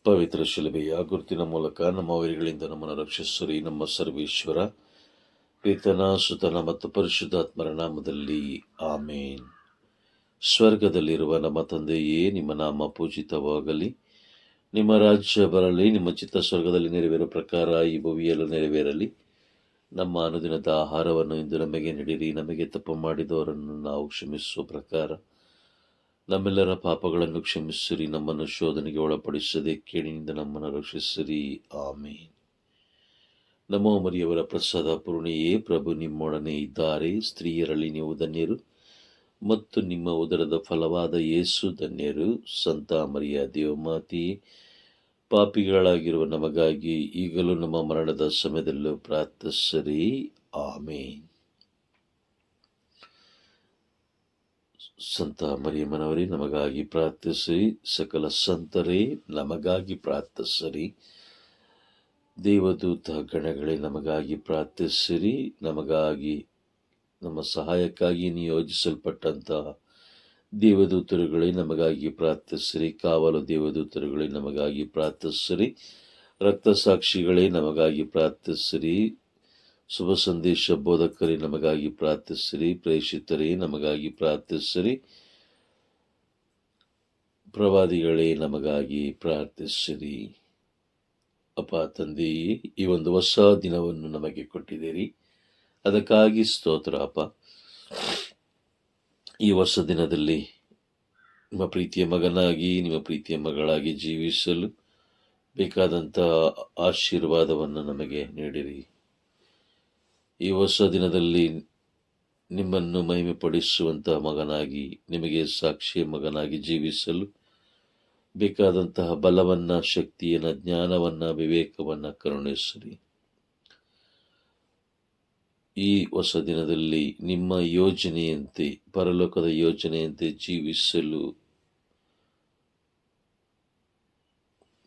ಪವಿತ್ರ ಶಿಲುಬೆಯ ಗುರುತಿನ ಮೂಲಕ ನಮ್ಮ ವೈರಿಗಳಿಂದ ನಮ್ಮನ್ನು ರಕ್ಷಿಸಿರಿ. ನಮ್ಮ ಸರ್ವೇಶ್ವರ ಪಿತನ ಸುತನ ಮತ್ತು ಪರಿಶುದ್ಧಾತ್ಮರ ನಾಮದಲ್ಲಿ ಆಮೇನ್. ಸ್ವರ್ಗದಲ್ಲಿರುವ ನಮ್ಮ ತಂದೆಯೇ, ನಿಮ್ಮ ನಾಮ ಪೂಜಿತವಾಗಲಿ, ನಿಮ್ಮ ರಾಜ್ಯ ಬರಲಿ, ನಿಮ್ಮ ಚಿತ್ತ ಸ್ವರ್ಗದಲ್ಲಿ ನೆರವೇರೋ ಪ್ರಕಾರ ಈ ಭೂಮಿಯಲ್ಲೂ ನೆರವೇರಲಿ. ನಮ್ಮ ಅನುದಿನದ ಆಹಾರವನ್ನು ಇಂದು ನಮಗೆ ನೀಡಿರಿ. ನಮಗೆ ತಪ್ಪು ಮಾಡಿದವರನ್ನು ನಾವು ಕ್ಷಮಿಸುವ ಪ್ರಕಾರ ನಮ್ಮೆಲ್ಲರ ಪಾಪಗಳನ್ನು ಕ್ಷಮಿಸಿರಿ. ನಮ್ಮನ್ನು ಶೋಧನೆಗೆ ಒಳಪಡಿಸದೆ ಕೇಡಿನಿಂದ ನಮ್ಮನ್ನು ರಕ್ಷಿಸಿರಿ. ಆಮೇನ್. ನಮೋ ಮರಿಯವರ ಪ್ರಸಾದ ಪೂರ್ಣಿಯೇ, ಪ್ರಭು ನಿಮ್ಮೊಡನೆ ಇದ್ದಾರೆ. ಸ್ತ್ರೀಯರಲ್ಲಿ ನೀವು ಧನ್ಯರು ಮತ್ತು ನಿಮ್ಮ ಉದರದ ಫಲವಾದ ಯೇಸು ಧನ್ಯರು. ಸಂತ ಮರಿಯ ದೇವಮಾತೆಯೇ, ಪಾಪಿಗಳಾಗಿರುವ ನಮಗಾಗಿ ಈಗಲೂ ನಮ್ಮ ಮರಣದ ಸಮಯದಲ್ಲೂ ಪ್ರಾರ್ಥಿಸಿರಿ. ಆಮೇನ್. ಸಂತ ಮರಿಯಮ್ಮನವರೇ, ನಮಗಾಗಿ ಪ್ರಾರ್ಥಿಸಿರಿ. ಸಕಲ ಸಂತರೇ, ನಮಗಾಗಿ ಪ್ರಾರ್ಥಿಸಿರಿ. ದೇವದೂತ ಗಣಗಳೇ, ನಮಗಾಗಿ ಪ್ರಾರ್ಥಿಸಿರಿ. ನಮಗಾಗಿ, ನಮ್ಮ ಸಹಾಯಕ್ಕಾಗಿ ನಿಯೋಜಿಸಲ್ಪಟ್ಟಂತಹ ದೇವದೂತರುಗಳೇ, ನಮಗಾಗಿ ಪ್ರಾರ್ಥಿಸಿರಿ. ಕಾವಲು ದೇವದೂತರುಗಳೇ, ನಮಗಾಗಿ ಪ್ರಾರ್ಥಿಸಿರಿ. ರಕ್ತಸಾಕ್ಷಿಗಳೇ, ನಮಗಾಗಿ ಪ್ರಾರ್ಥಿಸಿರಿ. ಶುಭ ಸಂದೇಶ ಬೋಧಕರೇ, ನಮಗಾಗಿ ಪ್ರಾರ್ಥಿಸಿರಿ. ಪ್ರೇಷಿತರೇ, ನಮಗಾಗಿ ಪ್ರಾರ್ಥಿಸಿರಿ. ಪ್ರವಾದಿಗಳೇ, ನಮಗಾಗಿ ಪ್ರಾರ್ಥಿಸಿರಿ. ಅಪ್ಪ ತಂದೆಯೇ, ಈ ಒಂದು ಹೊಸ ದಿನವನ್ನು ನಮಗೆ ಕೊಟ್ಟಿದ್ದೀರಿ, ಅದಕ್ಕಾಗಿ ಸ್ತೋತ್ರ. ಅಪ್ಪ, ಈ ಹೊಸ ದಿನದಲ್ಲಿ ನಿಮ್ಮ ಪ್ರೀತಿಯ ಮಗನಾಗಿ, ನಿಮ್ಮ ಪ್ರೀತಿಯ ಮಗಳಾಗಿ ಜೀವಿಸಲು ಬೇಕಾದಂಥ ಆಶೀರ್ವಾದವನ್ನು ನಮಗೆ ನೀಡಿರಿ. ಈ ಹೊಸ ದಿನದಲ್ಲಿ ನಿಮ್ಮನ್ನು ಮಹಿಮೆಪಡಿಸುವಂತಹ ಮಗನಾಗಿ, ನಿಮಗೆ ಸಾಕ್ಷಿಯ ಮಗನಾಗಿ ಜೀವಿಸಲು ಬೇಕಾದಂತಹ ಬಲವನ್ನು, ಶಕ್ತಿಯನ್ನು, ಜ್ಞಾನವನ್ನು, ವಿವೇಕವನ್ನು ಕರುಣಿಸಿರಿ. ಈ ಹೊಸ ದಿನದಲ್ಲಿ ನಿಮ್ಮ ಯೋಜನೆಯಂತೆ, ಪರಲೋಕದ ಯೋಜನೆಯಂತೆ ಜೀವಿಸಲು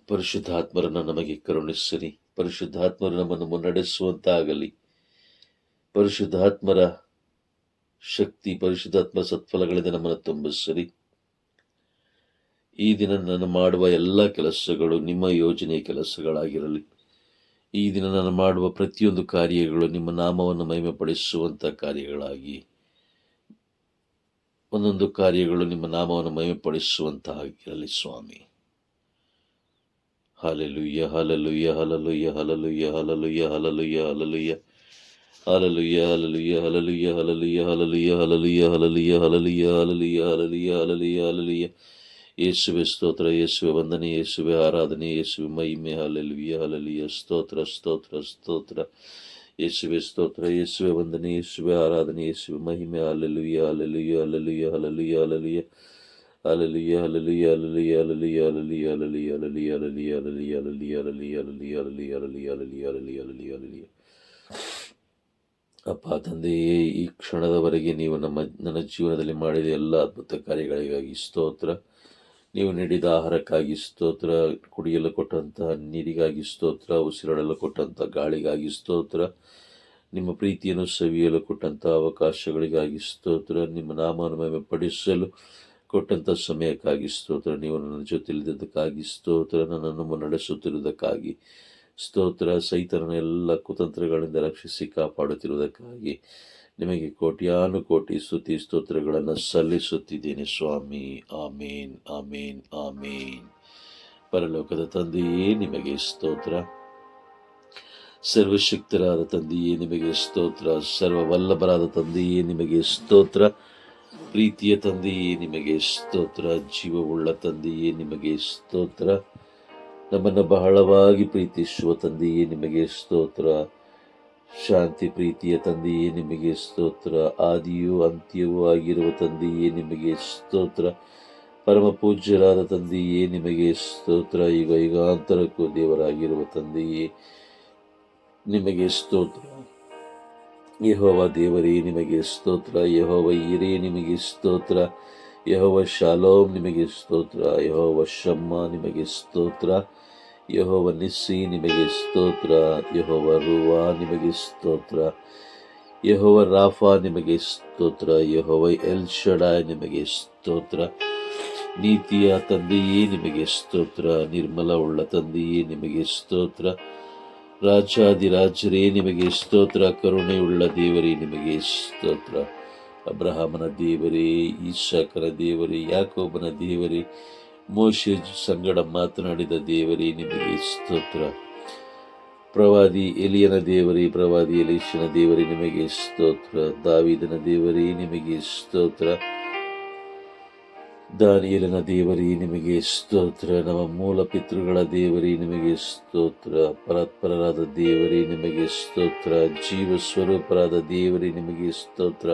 ಪರಿಶುದ್ಧಾತ್ಮರನ್ನು ನಮಗೆ ಕರುಣಿಸಿರಿ. ಪರಿಶುದ್ಧಾತ್ಮರು ನಮ್ಮನ್ನು ಮುನ್ನಡೆಸುವಂತಾಗಲಿ. ಪರಿಶುದ್ಧಾತ್ಮರ ಶಕ್ತಿ, ಪರಿಶುದ್ಧಾತ್ಮ ಸತ್ಫಲಗಳಿಂದ ನಮ್ಮನ್ನು ತುಂಬಿಸಿರಿ. ಈ ದಿನ ನಾನು ಮಾಡುವ ಎಲ್ಲ ಕೆಲಸಗಳು ನಿಮ್ಮ ಯೋಜನೆಯ ಕೆಲಸಗಳಾಗಿರಲಿ. ಈ ದಿನ ನಾನು ಮಾಡುವ ಪ್ರತಿಯೊಂದು ಕಾರ್ಯಗಳು ನಿಮ್ಮ ನಾಮವನ್ನು ಮಹಿಮೆಪಡಿಸುವಂಥ ಕಾರ್ಯಗಳಾಗಿ, ಒಂದೊಂದು ಕಾರ್ಯಗಳು ನಿಮ್ಮ ನಾಮವನ್ನು ಮಹಿಮೆಪಡಿಸುವಂತಾಗಿರಲಿ ಸ್ವಾಮಿ. Hallelujah, hallelujah, hallelujah, hallelujah, hallelujah, hallelujah, hallelujah. Hallelujah, hallelujah, hallelujah, hallelujah, hallelujah, hallelujah, hallelujah, hallelujah, hallelujah, hallelujah, hallelujah, hallelujah. ಯೇಸುವೆ ಸ್ತೋತ್ರ, ಯೇಸುವೆ ವಂದನೆ, ಯೇಸುವೆ ಆರಾಧನೆ, ಯೇಸುವೆ ಮಹಿಮೆ. ಹಲ್ಲೆಲೂಯಾ, ಹಲ್ಲೆಲೂಯಾ, ಸ್ತೋತ್ರ, ಸ್ತೋತ್ರ, ಸ್ತೋತ್ರ. ಯೇಸುವೆ ಸ್ತೋತ್ರ, ಯೇಸುವೆ ವಂದನೆ, ಯೇಸುವೆ ಆರಾಧನೆ, ಯೇಸುವೆ ಮಹಿಮೆ. Hallelujah, hallelujah, hallelujah, hallelujah, hallelujah. Hallelujah, hallelujah, hallelujah, hallelujah, hallelujah, hallelujah, hallelujah, hallelujah, hallelujah, hallelujah, hallelujah, hallelujah, hallelujah, hallelujah, hallelujah, hallelujah. ಅಪ್ಪ ತಂದೆಯೇ, ಈ ಕ್ಷಣದವರೆಗೆ ನೀವು ನನ್ನ ಜೀವನದಲ್ಲಿ ಮಾಡಿದ ಎಲ್ಲ ಅದ್ಭುತ ಕಾರ್ಯಗಳಿಗಾಗಿ ಸ್ತೋತ್ರ. ನೀವು ನೀಡಿದ ಆಹಾರಕ್ಕಾಗಿ ಸ್ತೋತ್ರ, ಕುಡಿಯಲು ಕೊಟ್ಟಂತಹ ನೀರಿಗಾಗಿ ಸ್ತೋತ್ರ, ಉಸಿರಾಡಲು ಕೊಟ್ಟಂಥ ಗಾಳಿಗಾಗಿ ಸ್ತೋತ್ರ, ನಿಮ್ಮ ಪ್ರೀತಿಯನ್ನು ಸವಿಯಲು ಕೊಟ್ಟಂಥ ಅವಕಾಶಗಳಿಗಾಗಿ ಸ್ತೋತ್ರ, ನಿಮ್ಮ ನಾಮವನ್ನು ಮಹಿಮೆಪಡಿಸಲು ಕೊಟ್ಟಂಥ ಸಮಯಕ್ಕಾಗಿ ಸ್ತೋತ್ರ, ನೀವು ನನ್ನ ಜೊತೆಲಿದ್ದಕ್ಕಾಗಿ ಸ್ತೋತ್ರ, ನನ್ನನ್ನು ಮುನ್ನಡೆಸುತ್ತಿರುವುದಕ್ಕಾಗಿ ಸ್ತೋತ್ರ, ಸೈತನ ಎಲ್ಲ ಕುತಂತ್ರಗಳಿಂದ ರಕ್ಷಿಸಿ ಕಾಪಾಡುತ್ತಿರುವುದಕ್ಕಾಗಿ ನಿಮಗೆ ಕೋಟ್ಯಾನುಕೋಟಿ ಸ್ತುತಿ ಸ್ತೋತ್ರಗಳನ್ನು ಸಲ್ಲಿಸುತ್ತಿದ್ದೇನೆ ಸ್ವಾಮಿ. ಆಮೇನ್, ಆಮೇನ್, ಆಮೇನ್. ಪರಲೋಕದ ತಂದೆಯೇ, ನಿಮಗೆ ಸ್ತೋತ್ರ. ಸರ್ವಶಕ್ತರಾದ ತಂದೆಯೇ, ನಿಮಗೆ ಸ್ತೋತ್ರ. ಸರ್ವವಲ್ಲಭರಾದ ತಂದೆಯೇ, ನಿಮಗೆ ಸ್ತೋತ್ರ. ಪ್ರೀತಿಯ ತಂದೆಯೇ, ನಿಮಗೆ ಸ್ತೋತ್ರ. ಜೀವವುಳ್ಳ ತಂದೆಯೇ, ನಿಮಗೆ ಸ್ತೋತ್ರ. ನಮ್ಮನ್ನು ಬಹಳವಾಗಿ ಪ್ರೀತಿಸುವ ತಂದೆಯೇ, ನಿಮಗೆ ಸ್ತೋತ್ರ. ಶಾಂತಿ ಪ್ರೀತಿಯ ತಂದೆಯೇ, ನಿಮಗೆ ಸ್ತೋತ್ರ. ಆದಿಯೂ ಅಂತ್ಯವೂ ಆಗಿರುವ ತಂದೆಯೇ, ನಿಮಗೆ ಸ್ತೋತ್ರ. ಪರಮ ಪೂಜ್ಯರಾದ ತಂದೆಯೇ, ನಿಮಗೆ ಸ್ತೋತ್ರ. ಯುಗ ಯುಗಾಂತರಕ್ಕೂ ದೇವರಾಗಿರುವ ತಂದೆಯೇ, ನಿಮಗೆ ಸ್ತೋತ್ರ. ಯೆಹೋವ ದೇವರೇ, ನಿಮಗೆ ಸ್ತೋತ್ರ. ಯೆಹೋವ ಈರೇ, ನಿಮಗೆ ಸ್ತೋತ್ರ. ಯೆಹೋವ ಶಾಲೋಮ್, ನಿಮಗೆ ಸ್ತೋತ್ರ. ಯೆಹೋವ ಶಮ್ಮ, ನಿಮಗೆ ಸ್ತೋತ್ರ. ಯೆಹೋವ ನಿಸ್ಸಿ, ನಿಮಗೆ ಸ್ತೋತ್ರ. ಯೆಹೋವ ರೂವಾ, ನಿಮಗೆ ಸ್ತೋತ್ರ. ಯೆಹೋವ ರಾಫಾ, ನಿಮಗೆ ಸ್ತೋತ್ರ. ಯೆಹೋವ ಎಲ್ ಶಡಾಯ್, ನಿಮಗೆ ಸ್ತೋತ್ರ. ನೀತಿಯ ತಂದೆಯೇ ನಿಮಗೆ ಸ್ತೋತ್ರ, ನಿರ್ಮಲವುಳ್ಳ ತಂದೆಯೇ ನಿಮಗೆ ಸ್ತೋತ್ರ, ರಾಜಾದಿರಾಜರೇ ನಿಮಗೆ ಸ್ತೋತ್ರ, ಕರುಣೆಯುಳ್ಳ ದೇವರೇ ನಿಮಗೆ ಸ್ತೋತ್ರ. ಅಬ್ರಹಾಮನ ದೇವರೇ, ಈಸಾಕನ ದೇವರೇ, ಯಾಕೋಬನ ದೇವರೇ, ಮೋಶೆ ಸಂಗಡ ಮಾತನಾಡಿದ ದೇವರೇ ನಿಮಗೆ ಸ್ತೋತ್ರ. ಪ್ರವಾದಿ ಎಲಿಯನ ದೇವರೇ, ಪ್ರವಾದಿ ಎಲೀಷನ ದೇವರೇ ನಿಮಗೆ ಸ್ತೋತ್ರ. ದಾವೀದನ ದೇವರೇ ನಿಮಗೆ ಸ್ತೋತ್ರ, ದಾನಿಯೇಲನ ದೇವರೇ ನಿಮಗೆ ಸ್ತೋತ್ರ. ನಮ್ಮ ಮೂಲ ಪಿತೃಗಳ ದೇವರೇ ನಿಮಗೆ ಸ್ತೋತ್ರ. ಪರಾತ್ಪರರಾದ ದೇವರೇ ನಿಮಗೆ ಸ್ತೋತ್ರ. ಜೀವ ಸ್ವರೂಪರಾದ ದೇವರೇ ನಿಮಗೆ ಸ್ತೋತ್ರ.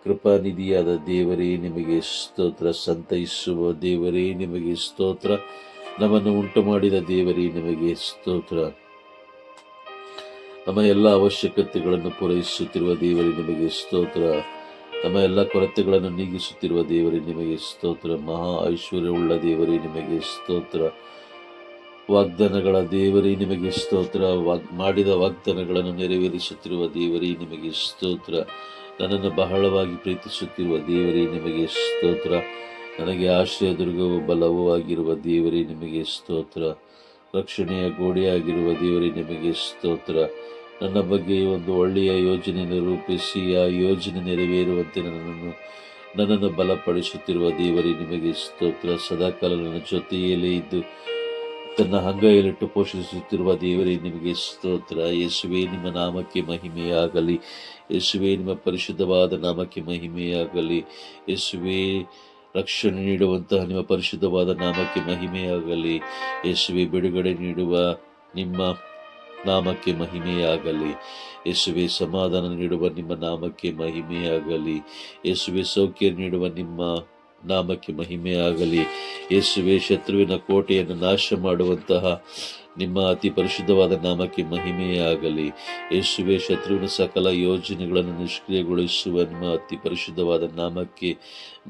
ಕೃಪಾನಿಧಿಯಾದ ದೇವರೇ ನಿಮಗೆ ಸ್ತೋತ್ರ. ಸಂತೈಸುವ ದೇವರೇ ನಿಮಗೆ ಸ್ತೋತ್ರ. ನಮ್ಮನ್ನು ಉಂಟು ಮಾಡಿದ ದೇವರೇ ನಿಮಗೆ ಸ್ತೋತ್ರ. ನಮ್ಮ ಎಲ್ಲ ಅವಶ್ಯಕತೆಗಳನ್ನು ಪೂರೈಸುತ್ತಿರುವ ದೇವರೇ ನಿಮಗೆ ಸ್ತೋತ್ರ. ನಮ್ಮ ಎಲ್ಲ ಕೊರತೆಗಳನ್ನು ನೀಗಿಸುತ್ತಿರುವ ದೇವರೇ ನಿಮಗೆ ಸ್ತೋತ್ರ. ಮಹಾ ಐಶ್ವರ್ಯವುಳ್ಳ ದೇವರೇ ನಿಮಗೆ ಸ್ತೋತ್ರ. ವಾಗ್ದಾನಗಳ ದೇವರೇ ನಿಮಗೆ ಸ್ತೋತ್ರ. ಮಾಡಿದ ವಾಗ್ದಾನಗಳನ್ನು ನೆರವೇರಿಸುತ್ತಿರುವ ದೇವರೇ ನಿಮಗೆ ಸ್ತೋತ್ರ. ನನ್ನನ್ನು ಬಹಳವಾಗಿ ಪ್ರೀತಿಸುತ್ತಿರುವ ದೇವರೇ ನಿಮಗೆ ಸ್ತೋತ್ರ. ನನಗೆ ಆಶ್ರಯ ದುರ್ಗವೂ ಬಲವೂ ಆಗಿರುವ ದೇವರೇ ನಿಮಗೆ ಸ್ತೋತ್ರ. ರಕ್ಷಣೆಯ ಗೋಡೆಯಾಗಿರುವ ದೇವರೇ ನಿಮಗೆ ಸ್ತೋತ್ರ. ನನ್ನ ಬಗ್ಗೆ ಒಂದು ಒಳ್ಳೆಯ ಯೋಜನೆಯನ್ನು ರೂಪಿಸಿ ಆ ಯೋಜನೆ ನೆರವೇರುವಂತೆ ನನ್ನನ್ನು ಬಲಪಡಿಸುತ್ತಿರುವ ದೇವರೇ ನಿಮಗೆ ಸ್ತೋತ್ರ. ಸದಾಕಾಲ ನನ್ನ ಜೊತೆಯಲ್ಲೇ ಇದ್ದು ತನ್ನ ಅಂಗೈಯಲ್ಲಿಟ್ಟು ಪೋಷಿಸುತ್ತಿರುವ ದೇವರೇ ನಿಮಗೆ ಸ್ತೋತ್ರ. ಯೇಸುವೇ, ನಿಮ್ಮ ನಾಮಕ್ಕೆ ಮಹಿಮೆಯಾಗಲಿ. ಯೇಸುವೇ, ನಿಮ್ಮ ಪರಿಶುದ್ಧವಾದ ನಾಮಕ್ಕೆ ಮಹಿಮೆಯಾಗಲಿ. ಯೇಸುವೇ, ರಕ್ಷಣೆ ನೀಡುವಂತಹ ನಿಮ್ಮ ಪರಿಶುದ್ಧವಾದ ನಾಮಕ್ಕೆ ಮಹಿಮೆಯಾಗಲಿ. ಯೇಸುವೇ, ಬಿಡುಗಡೆ ನೀಡುವ ನಿಮ್ಮ ನಾಮಕ್ಕೆ ಮಹಿಮೆಯಾಗಲಿ. ಯೇಸುವೇ, ಸಮಾಧಾನ ನೀಡುವ ನಿಮ್ಮ ನಾಮಕ್ಕೆ ಮಹಿಮೆಯಾಗಲಿ. ಯೇಸುವೇ, ಸೌಖ್ಯ ನೀಡುವ ನಿಮ್ಮ ನಾಮಕ್ಕೆ ಮಹಿಮೆಯಾಗಲಿ. ಯೇಸುವೇ, ಶತ್ರುವಿನ ಕೋಟೆಯನ್ನು ನಾಶ ಮಾಡುವಂತಹ ನಿಮ್ಮ ಅತಿ ಪರಿಶುದ್ಧವಾದ ನಾಮಕ್ಕೆ ಮಹಿಮೆಯಾಗಲಿ. ಯೇಸುವೇ, ಶತ್ರುವಿನ ಸಕಲ ಯೋಜನೆಗಳನ್ನು ನಿಷ್ಕ್ರಿಯಗೊಳಿಸುವ ನಿಮ್ಮ ಅತಿ ಪರಿಶುದ್ಧವಾದ ನಾಮಕ್ಕೆ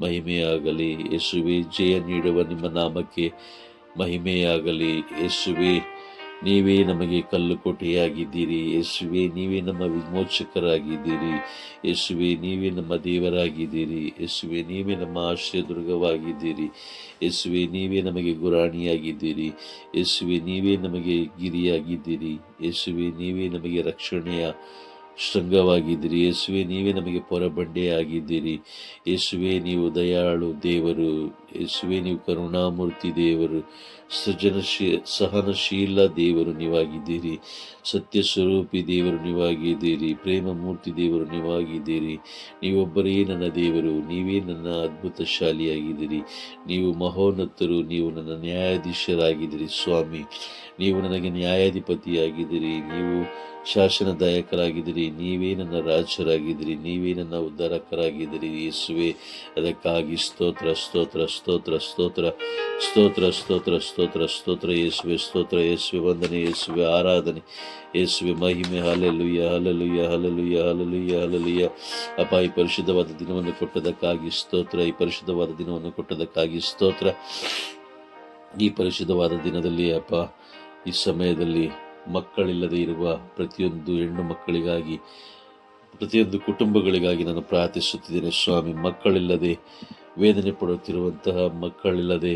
ಮಹಿಮೆಯಾಗಲಿ. ಯೇಸುವೇ, ಜಯ ನೀಡುವ ನಿಮ್ಮ ನಾಮಕ್ಕೆ ಮಹಿಮೆಯಾಗಲಿ. ಯೇಸುವೇ, ನೀವೇ ನಮಗೆ ಕಲ್ಲು ಕೋಟೆಯಾಗಿದ್ದೀರಿ. ಯೇಸುವೇ, ನೀವೇ ನಮ್ಮ ವಿಮೋಚಕರಾಗಿದ್ದೀರಿ. ಯೇಸುವೇ, ನೀವೇ ನಮ್ಮ ದೇವರಾಗಿದ್ದೀರಿ. ಯೇಸುವೇ, ನೀವೇ ನಮ್ಮ ಆಶ್ರಯ ದುರ್ಗವಾಗಿದ್ದೀರಿ. ಯೇಸುವೇ, ನೀವೇ ನಮಗೆ ಗುರಾಣಿಯಾಗಿದ್ದೀರಿ. ಯೇಸುವೇ, ನೀವೇ ನಮಗೆ ಗಿರಿಯಾಗಿದ್ದೀರಿ. ಯೇಸುವೇ, ನೀವೇ ನಮಗೆ ರಕ್ಷಣೆಯ ಶೃಂಗವಾಗಿದ್ದೀರಿ. ಯೇಸುವೇ, ನೀವೇ ನಮಗೆ ಪೊರಬಂಡೆಯಾಗಿದ್ದೀರಿ. ಯೇಸುವೇ, ನೀವು ದಯಾಳು ದೇವರು. ಯೇಸುವೇ, ನೀವು ಕರುಣಾಮೂರ್ತಿ ದೇವರು. ಸಹನಶೀಲ ದೇವರು ನೀವಾಗಿದ್ದೀರಿ. ಸತ್ಯ ಸ್ವರೂಪಿ ದೇವರು ನೀವಾಗಿದ್ದೀರಿ. ಪ್ರೇಮ ಮೂರ್ತಿ ದೇವರು ನೀವಾಗಿದ್ದೀರಿ. ನೀವೊಬ್ಬರೇ ನನ್ನ ದೇವರು. ನೀವೇ ನನ್ನ ಅದ್ಭುತ ಶಾಲಿಯಾಗಿದ್ದೀರಿ. ನೀವು ಮಹೋನ್ನತರು. ನೀವು ನನ್ನ ನ್ಯಾಯಾಧೀಶರಾಗಿದ್ದೀರಿ. ಸ್ವಾಮಿ, ನೀವು ನನಗೆ ನ್ಯಾಯಾಧಿಪತಿಯಾಗಿದ್ದೀರಿ. ನೀವು ಶಾಸನದಾಯಕರಾಗಿದ್ದೀರಿ. ನೀವೇ ನನ್ನ ರಾಜರಾಗಿದ್ದೀರಿ. ನೀವೇ ನನ್ನ ಉದ್ಧಾರಕರಾಗಿದ್ದೀರಿ. ಯೇಸುವೆ, ಅದಕ್ಕಾಗಿ ಸ್ತೋತ್ರ ಸ್ತೋತ್ರ ಸ್ತೋತ್ರ ಸ್ತೋತ್ರ ಸ್ತೋತ್ರ ಸ್ತೋತ್ರ ಸ್ತೋತ್ರ ಸ್ತೋತ್ರ. ಯೇಸುವೆ ಸ್ತೋತ್ರ. ಯೇಸುವೆ ವಂದನೆ. ಯೇಸುವೆ ಆರಾಧನೆ. ಯೇಸುವೆ ಮಹಿಮೆ. Hallelujah hallelujah hallelujah hallelujah hallelujah. ಅಪ್ಪ, ಈ ಪರಿಶುದ್ಧವಾದ ದಿನವನ್ನು ಕೊಟ್ಟದಕ್ಕಾಗಿ ಸ್ತೋತ್ರ. ಈ ಪರಿಶುದ್ಧವಾದ ದಿನವನ್ನು ಕೊಟ್ಟದಕ್ಕಾಗಿ ಸ್ತೋತ್ರ. ಈ ಪರಿಶುದ್ಧವಾದ ದಿನದಲ್ಲಿ ಅಪ್ಪ, ಈ ಸಮಯದಲ್ಲಿ ಮಕ್ಕಳಿಲ್ಲದೆ ಇರುವ ಪ್ರತಿಯೊಂದು ಹೆಣ್ಣು ಮಕ್ಕಳಿಗಾಗಿ, ಪ್ರತಿಯೊಂದು ಕುಟುಂಬಗಳಿಗಾಗಿ ನಾನು ಪ್ರಾರ್ಥಿಸುತ್ತಿದ್ದೇನೆ ಸ್ವಾಮಿ. ಮಕ್ಕಳಿಲ್ಲದೆ ವೇದನೆ ಪಡುತ್ತಿರುವಂತಹ, ಮಕ್ಕಳಿಲ್ಲದೆ